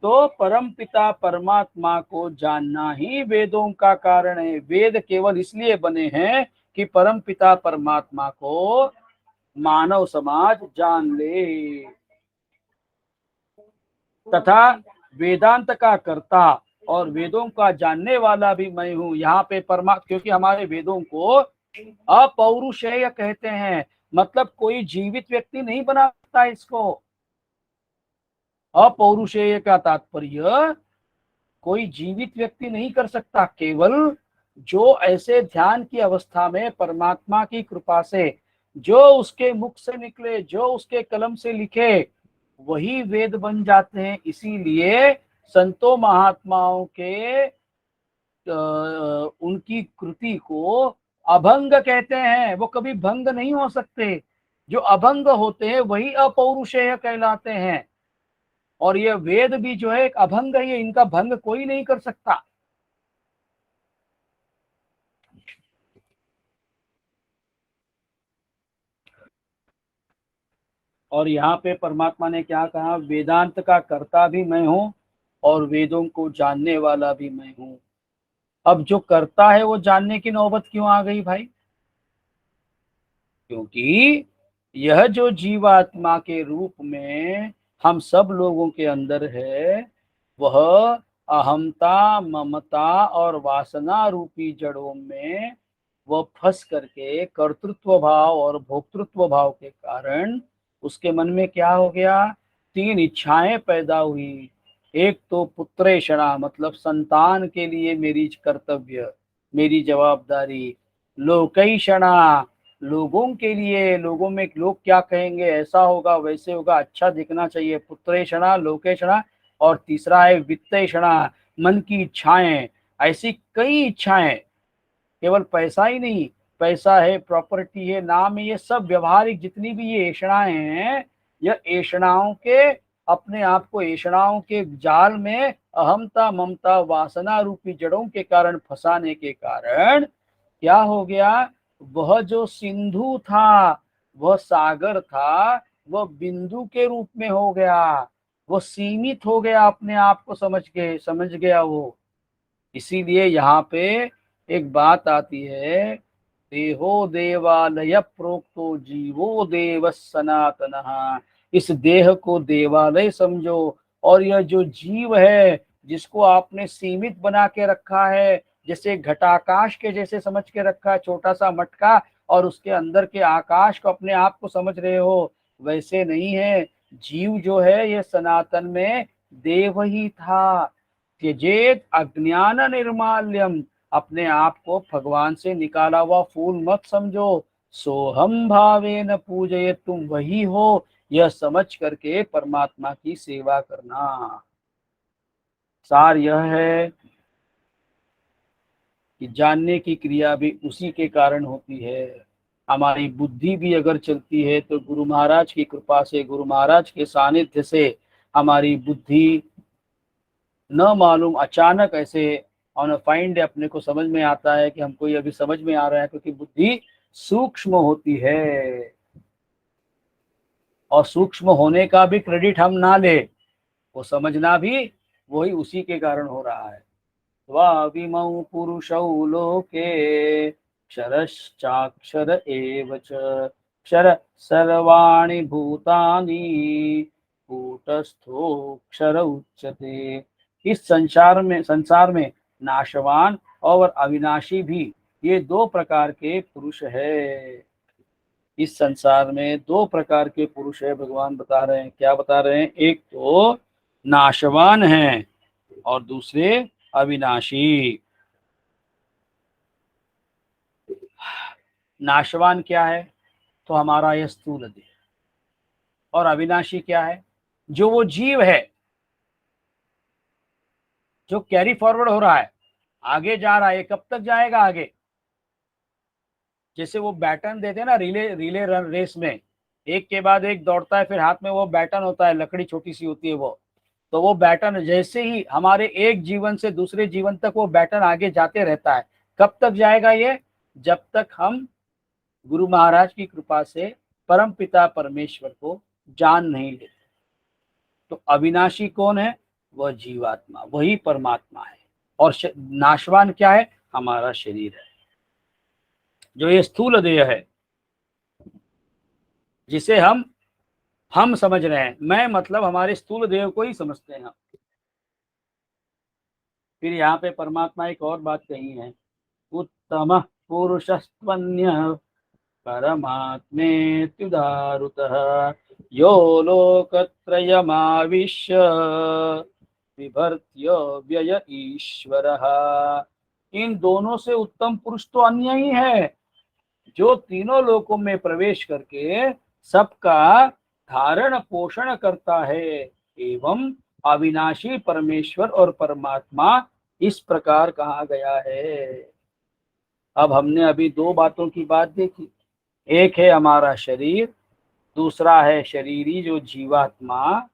तो परम पिता परमात्मा को जानना ही वेदों का कारण है। वेद केवल इसलिए बने हैं कि परम पिता परमात्मा को मानव समाज जान ले, तथा वेदांत का कर्ता और वेदों का जानने वाला भी मैं हूँ। यहाँ पे क्योंकि हमारे वेदों को अपौरुषेय कहते हैं, मतलब कोई जीवित व्यक्ति नहीं बना सकता इसको। अपौरुषेय का तात्पर्य कोई जीवित व्यक्ति नहीं कर सकता, केवल जो ऐसे ध्यान की अवस्था में परमात्मा की कृपा से जो उसके मुख से निकले, जो उसके कलम से लिखे, वही वेद बन जाते हैं। इसीलिए संतों महात्माओं के उनकी कृति को अभंग कहते हैं, वो कभी भंग नहीं हो सकते। जो अभंग होते हैं वही अपौरुषेय कहलाते हैं। और ये वेद भी जो है एक अभंग है, इनका भंग कोई नहीं कर सकता। और यहाँ पे परमात्मा ने क्या कहा, वेदांत का कर्ता भी मैं हूँ और वेदों को जानने वाला भी मैं हूँ। अब जो कर्ता है वो जानने की नौबत क्यों आ गई भाई? क्योंकि यह जो जीवात्मा के रूप में हम सब लोगों के अंदर है, वह अहमता, ममता और वासना रूपी जड़ों में वह फंस करके कर्तृत्व भाव और भोक्तृत्व भाव के कारण उसके मन में क्या हो गया, तीन इच्छाएं पैदा हुई। एक तो पुत्रेषणा, मतलब संतान के लिए मेरी कर्तव्य, मेरी जवाबदारी। लोकैषणा, लोगों के लिए, लोगों में लोग क्या कहेंगे, ऐसा होगा वैसे होगा, अच्छा दिखना चाहिए, पुत्रेषणा लोकेषणा। और तीसरा है वित्तेषणा, मन की इच्छाएं। ऐसी कई इच्छाएं, केवल पैसा ही नहीं, पैसा है, प्रॉपर्टी है, नाम है, ये सब व्यवहारिक जितनी भी ये ऐषणाएं हैं, यह ऐषणाओं के, अपने आप को ऐषणाओं के जाल में अहमता ममता वासना रूपी जड़ों के कारण फंसाने के कारण क्या हो गया, वह जो सिंधु था, वह सागर था, वह बिंदु के रूप में हो गया, वो सीमित हो गया, अपने आप को समझ गया वो। इसीलिए यहाँ पे एक बात आती है, देहो देवालय प्रोक्तो जीवो देव सनातनः। इस देह को देवालय समझो, और यह जो जीव है जिसको आपने सीमित बना के रखा है, जैसे घटाकाश के जैसे समझ के रखा है, छोटा सा मटका, और उसके अंदर के आकाश को अपने आप को समझ रहे हो, वैसे नहीं है। जीव जो है ये सनातन में देव ही था। त्यजेत अज्ञान निर्माल्यम, अपने आप को भगवान से निकाला हुआ फूल मत समझो। सोहम भावेन पूजय, तुम वही हो, यह समझ करके परमात्मा की सेवा करना। सार यह है कि जानने की क्रिया भी उसी के कारण होती है। हमारी बुद्धि भी अगर चलती है तो गुरु महाराज की कृपा से, गुरु महाराज के सानिध्य से हमारी बुद्धि न मालूम अचानक ऐसे ऑन अ फाइन डे अपने को समझ में आता है कि हमको ये अभी समझ में आ रहा है, क्योंकि बुद्धि सूक्ष्म होती है। और सूक्ष्म होने का भी क्रेडिट हम ना ले, वो समझना भी वही उसी के कारण हो रहा है। स्वाविमौ पुरुषौ लोके क्षरश्चाक्षर एव च, क्षर सर्वाणि भूतानि कूटस्थोक्षर उच्यते। इस संसार में नाशवान और अविनाशी भी, ये दो प्रकार के पुरुष है। इस संसार में दो प्रकार के पुरुष है, भगवान बता रहे हैं। क्या बता रहे हैं? एक तो नाशवान है और दूसरे अविनाशी। नाशवान क्या है? तो हमारा यह स्थूल देह। और अविनाशी क्या है? जो वो जीव है जो कैरी फॉरवर्ड हो रहा है, आगे जा रहा है। कब तक जाएगा आगे? जैसे वो बैटन देते हैं ना, रिले रिले रन रेस में, एक के बाद एक दौड़ता है, फिर हाथ में वो बैटन होता है, लकड़ी छोटी सी होती है वो। तो वो बैटन जैसे ही हमारे एक जीवन से दूसरे जीवन तक वो बैटन आगे जाते रहता है। कब तक जाएगा ये? जब तक हम गुरु महाराज की कृपा से परम पिता परमेश्वर को जान नहीं लेते। तो अविनाशी कौन है? वह जीवात्मा, वही परमात्मा है। और नाशवान क्या है? हमारा शरीर है, जो ये स्थूल देह है, जिसे हम समझ रहे हैं। मैं मतलब हमारे स्थूल देह को ही समझते हैं हम। फिर यहाँ पे परमात्मा एक और बात कही है, उत्तम पुरुषस्त्वन्य परमात्मेत्युदारुतः यो लोकत्रयमाविश्य बिभर्त्य व्यय ईश्वरः। इन दोनों से उत्तम पुरुष तो अन्य ही है, जो तीनों लोकों में प्रवेश करके सबका धारण पोषण करता है। एवं अविनाशी परमेश्वर और परमात्मा इस प्रकार कहा गया है। अब हमने अभी दो बातों की बात देखी, एक है हमारा शरीर, दूसरा है शरीरी जो जीवात्मा।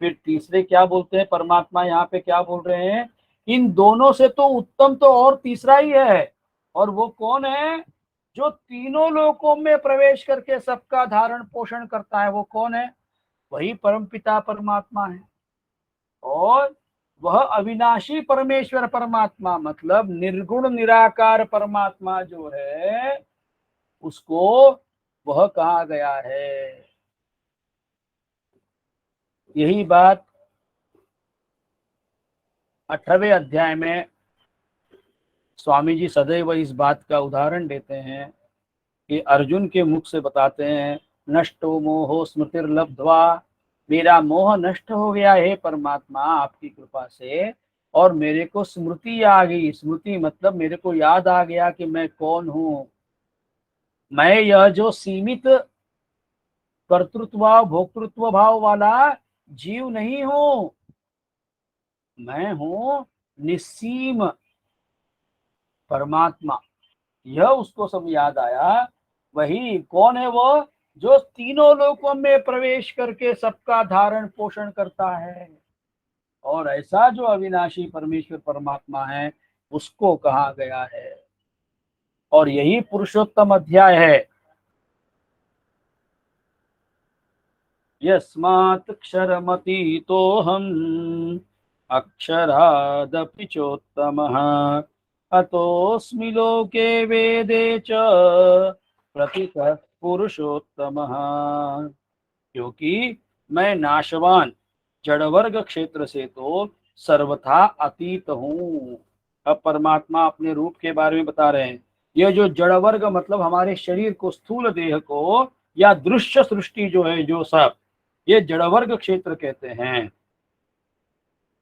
फिर तीसरे क्या बोलते हैं परमात्मा, यहाँ पे क्या बोल रहे हैं? इन दोनों से तो उत्तम तो और तीसरा ही है। और वो कौन है? जो तीनों लोकों में प्रवेश करके सबका धारण पोषण करता है। वो कौन है? वही परमपिता परमात्मा है। और वह अविनाशी परमेश्वर परमात्मा, मतलब निर्गुण निराकार परमात्मा जो है, उसको वह कहा गया है। यही बात 18वें अध्याय में स्वामी जी सदैव इस बात का उदाहरण देते हैं कि अर्जुन के मुख से बताते हैं, नष्टो मोहो स्मृतिर्लब्ध्वा, मेरा मोह नष्ट हो गया है परमात्मा आपकी कृपा से, और मेरे को स्मृति आ गई। स्मृति मतलब मेरे को याद आ गया कि मैं कौन हूँ। मैं यह जो सीमित कर्तृत्व भोक्तृत्व भाव वाला जीव नहीं हूँ, मैं हूँ निस्सीम परमात्मा। यह उसको सब याद आया। वही कौन है वो, जो तीनों लोकों में प्रवेश करके सबका धारण पोषण करता है। और ऐसा जो अविनाशी परमेश्वर परमात्मा है उसको कहा गया है। और यही पुरुषोत्तम अध्याय है। यस्मात् क्षरमतीतोऽहम् अक्षरादपि चोत्तमः अतोऽस्मि लोके वेदे च प्रतितः पुरुषोत्तमः। क्योंकि मैं नाशवान जड़ वर्ग क्षेत्र से तो सर्वथा अतीत हूँ। अब परमात्मा अपने रूप के बारे में बता रहे हैं। यह जो जड़ वर्ग मतलब हमारे शरीर को, स्थूल देह को, या दृश्य सृष्टि जो है, जो सब ये जड़ वर्ग क्षेत्र कहते हैं।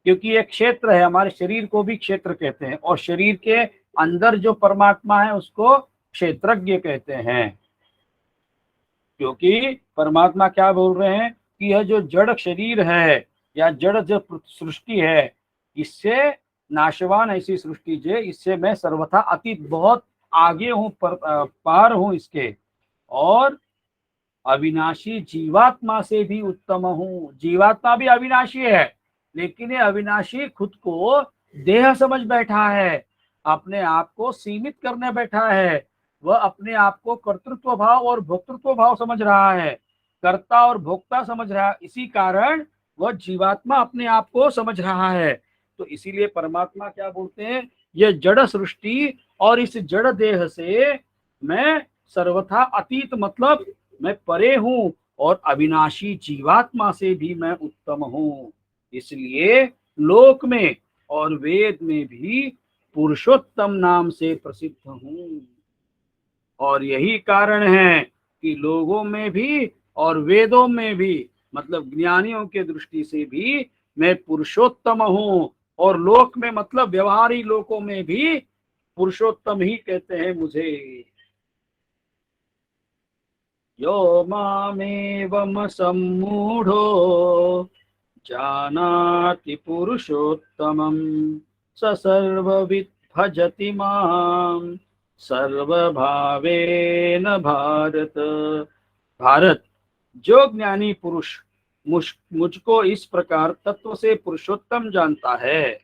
क्योंकि ये क्षेत्र है, हमारे शरीर को भी क्षेत्र कहते हैं, और शरीर के अंदर जो परमात्मा है उसको क्षेत्रज्ञ कहते हैं। क्योंकि परमात्मा क्या बोल रहे हैं कि यह जो जड़ शरीर है या जड़ जो सृष्टि है, इससे नाशवान ऐसी सृष्टि जो, इससे मैं सर्वथा अतीत बहुत आगे हूँ, पार हूँ इसके। और अविनाशी जीवात्मा से भी उत्तम हूँ। जीवात्मा भी अविनाशी है, लेकिन ये अविनाशी खुद को देह समझ बैठा है, अपने आप को सीमित करने बैठा है। वह अपने आप को कर्तृत्व भाव और भोक्तृत्व भाव समझ रहा है, कर्ता और भोक्ता समझ रहा है। इसी कारण वह जीवात्मा अपने आप को समझ रहा है। तो इसीलिए परमात्मा क्या बोलते हैं, यह जड़ सृष्टि और इस जड़ देह से मैं सर्वथा अतीत मतलब मैं परे हूँ, और अविनाशी जीवात्मा से भी मैं उत्तम हूँ। इसलिए लोक में और वेद में भी पुरुषोत्तम नाम से प्रसिद्ध हूँ। और यही कारण है कि लोगों में भी और वेदों में भी, मतलब ज्ञानियों के दृष्टि से भी मैं पुरुषोत्तम हूँ, और लोक में मतलब व्यवहारी लोकों में भी पुरुषोत्तम ही कहते हैं मुझे। यो मामेवम सम्मूढ़ो जानाति पुरुषोत्तमं स सर्वविद् भजति मां सर्वभावेन भारत। भारत, जो ज्ञानी पुरुष मुझको इस प्रकार तत्व से पुरुषोत्तम जानता है,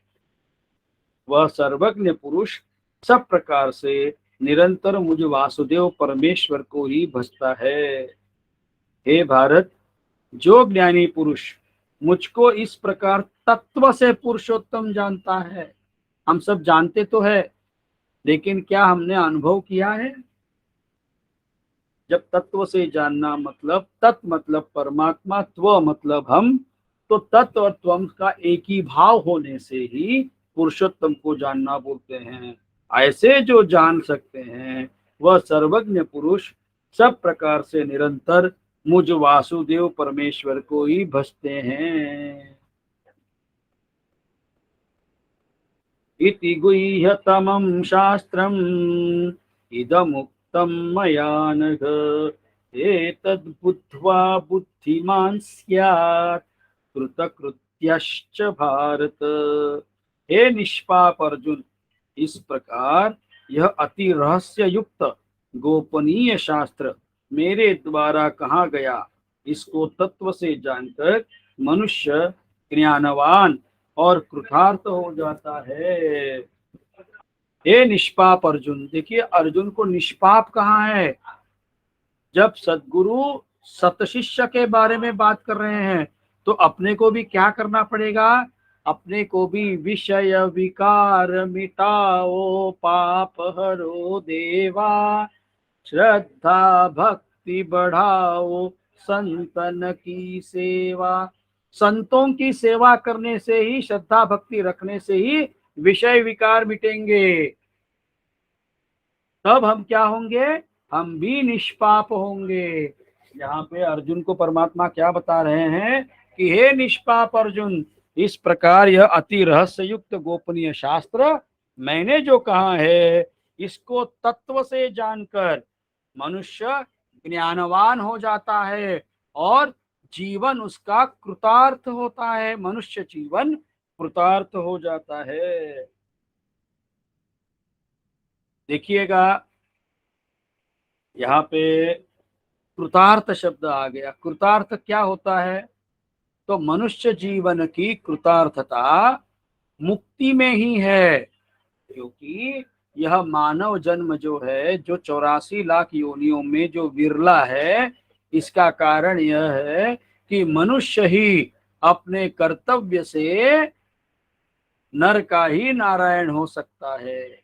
वह सर्वज्ञ पुरुष सब प्रकार से निरंतर मुझ वासुदेव परमेश्वर को ही भजता है। हे भारत, जो ज्ञानी पुरुष मुझको इस प्रकार तत्व से पुरुषोत्तम जानता है, हम सब जानते तो है, लेकिन क्या हमने अनुभव किया है? जब तत्व से जानना मतलब, तत् मतलब परमात्मा, त्व मतलब हम, तो तत्व और त्वम का एक ही भाव होने से ही पुरुषोत्तम को जानना बोलते हैं। ऐसे जो जान सकते हैं वह सर्वज्ञ पुरुष सब प्रकार से निरंतर मुझ वासुदेव परमेश्वर को ही भजते हैं। इति गुह्यतमं शास्त्रम् इदमुक्तं मया नघ एतद् बुद्ध्वा बुद्धिमान् स्यात् कृतकृत्यश्च भारत। हे निष्पाप अर्जुन, इस प्रकार यह अति रहस्य युक्त गोपनीय शास्त्र मेरे द्वारा कहा गया, इसको तत्व से जानकर मनुष्य ज्ञानवान और कृतार्थ हो जाता है। हे निष्पाप अर्जुन, देखिए अर्जुन को निष्पाप कहा है। जब सद्गुरु सतशिष्य के बारे में बात कर रहे हैं तो अपने को भी क्या करना पड़ेगा, अपने को भी विषय विकार मिटाओ पाप हरो देवा, श्रद्धा भक्ति बढ़ाओ संतन की सेवा। संतों की सेवा करने से ही, श्रद्धा भक्ति रखने से ही विषय विकार मिटेंगे। तब हम क्या होंगे, हम भी निष्पाप होंगे। यहाँ पे अर्जुन को परमात्मा क्या बता रहे हैं कि हे निष्पाप अर्जुन, इस प्रकार यह अति रहस्य युक्त गोपनीय शास्त्र मैंने जो कहा है, इसको तत्व से जानकर मनुष्य ज्ञानवान हो जाता है और जीवन उसका कृतार्थ होता है, मनुष्य जीवन कृतार्थ हो जाता है। देखिएगा यहाँ पे कृतार्थ शब्द आ गया। कृतार्थ क्या होता है, तो मनुष्य जीवन की कृतार्थता मुक्ति में ही है, क्योंकि यह मानव जन्म जो है, जो 84 लाख योनियों में जो विरला है, इसका कारण यह है कि मनुष्य ही अपने कर्तव्य से नर का ही नारायण हो सकता है।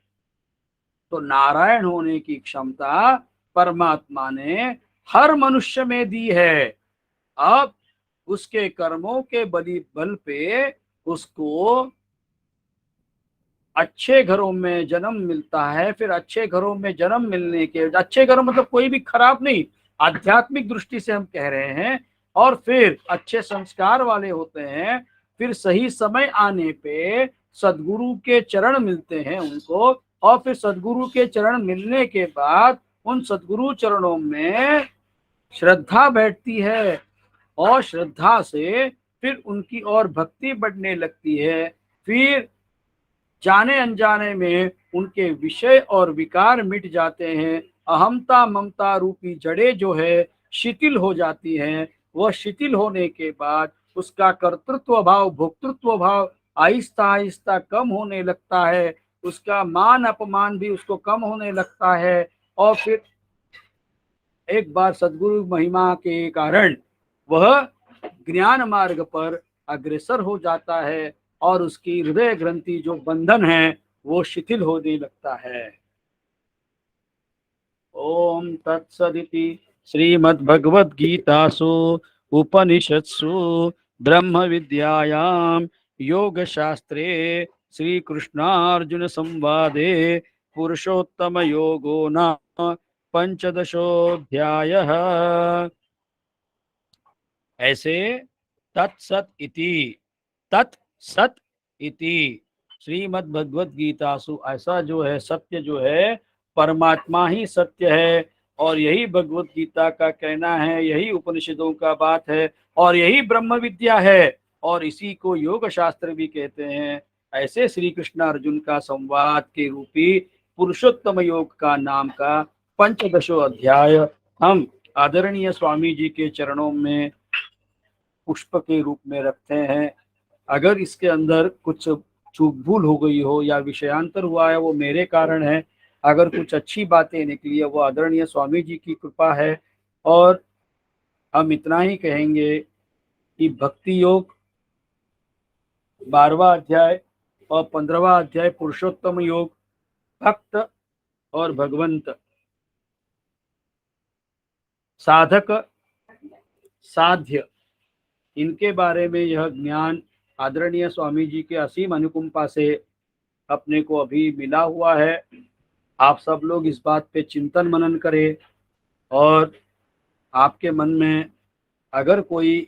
तो नारायण होने की क्षमता परमात्मा ने हर मनुष्य में दी है। अब उसके कर्मों के बल पे उसको अच्छे घरों में जन्म मिलता है। फिर अच्छे घरों में जन्म मिलने के, अच्छे घरों मतलब कोई भी खराब नहीं, आध्यात्मिक दृष्टि से हम कह रहे हैं, और फिर अच्छे संस्कार वाले होते हैं। फिर सही समय आने पे सदगुरु के चरण मिलते हैं उनको, और फिर सदगुरु के चरण मिलने के बाद उन सदगुरु चरणों में श्रद्धा बैठती है, और श्रद्धा से फिर उनकी और भक्ति बढ़ने लगती है। फिर जाने अनजाने में उनके विषय और विकार मिट जाते हैं। अहमता ममता रूपी जड़ें जो है शिथिल हो जाती हैं। वह शिथिल होने के बाद उसका कर्तृत्व भाव, भोक्तृत्व भाव आहिस्ता आहिस्ता कम होने लगता है। उसका मान अपमान भी उसको कम होने लगता है, और फिर एक बार सद्गुरु महिमा के कारण वह ज्ञान मार्ग पर अग्रसर हो जाता है, और उसकी हृदय ग्रंथि जो बंधन है वो शिथिल होने लगता है। ओम तत्सदिति श्रीमद्भगवद्गीतासु उपनिषत्सु ब्रह्म विद्यायां योग शास्त्रे श्री कृष्णार्जुन संवादे पुरुषोत्तम योगो नाम पंचदशोऽध्यायः। ऐसे तत्सत इति, तत्सत इति श्रीमद् भगवद गीतासु, ऐसा जो है सत्य जो है परमात्मा ही सत्य है, और यही भगवत गीता का कहना है, यही उपनिषदों का बात है, और यही ब्रह्म विद्या है, और इसी को योग शास्त्र भी कहते हैं। ऐसे श्री कृष्ण अर्जुन का संवाद के रूपी पुरुषोत्तम योग का नाम का पंचदशो अध्याय हम आदरणीय स्वामी जी के चरणों में पुष्प के रूप में रखते हैं। अगर इसके अंदर कुछ चूक भूल हो गई हो या विषयांतर हुआ है, वो मेरे कारण है। अगर कुछ अच्छी बातें निकली है, वो आदरणीय स्वामी जी की कृपा है। और हम इतना ही कहेंगे कि भक्ति योग 12वां अध्याय और 15वां अध्याय पुरुषोत्तम योग, भक्त और भगवंत, साधक, साध्य, इनके बारे में यह ज्ञान आदरणीय स्वामी जी के असीम अनुकंपा से अपने को अभी मिला हुआ है। आप सब लोग इस बात पे चिंतन मनन करें, और आपके मन में अगर कोई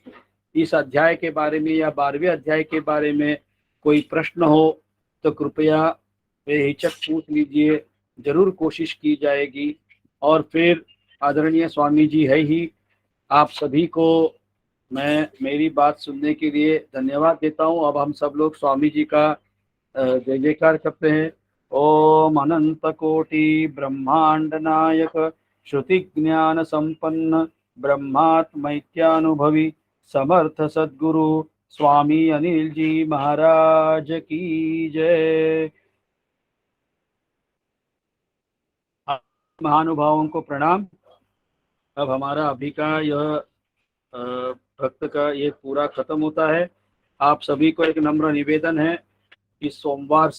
इस अध्याय के बारे में या 12वें अध्याय के बारे में कोई प्रश्न हो तो कृपया बेहिचक पूछ लीजिए, जरूर कोशिश की जाएगी। और फिर आदरणीय स्वामी जी है ही, आप सभी को मैं मेरी बात सुनने के लिए धन्यवाद देता हूँ। अब हम सब लोग स्वामी जी का जय जयकार करते हैं। ओम अनंत कोटि ब्रह्मांड नायक श्रुति ज्ञान संपन्न ब्रह्मात्मैक्यानुभवी समर्थ सद्गुरु स्वामी अनिल जी महाराज की जय। महानुभावों को प्रणाम। अब हमारा अभी का यह भक्त का ये पूरा खत्म होता है। आप सभी को एक नम्र निवेदन है, इस सोमवार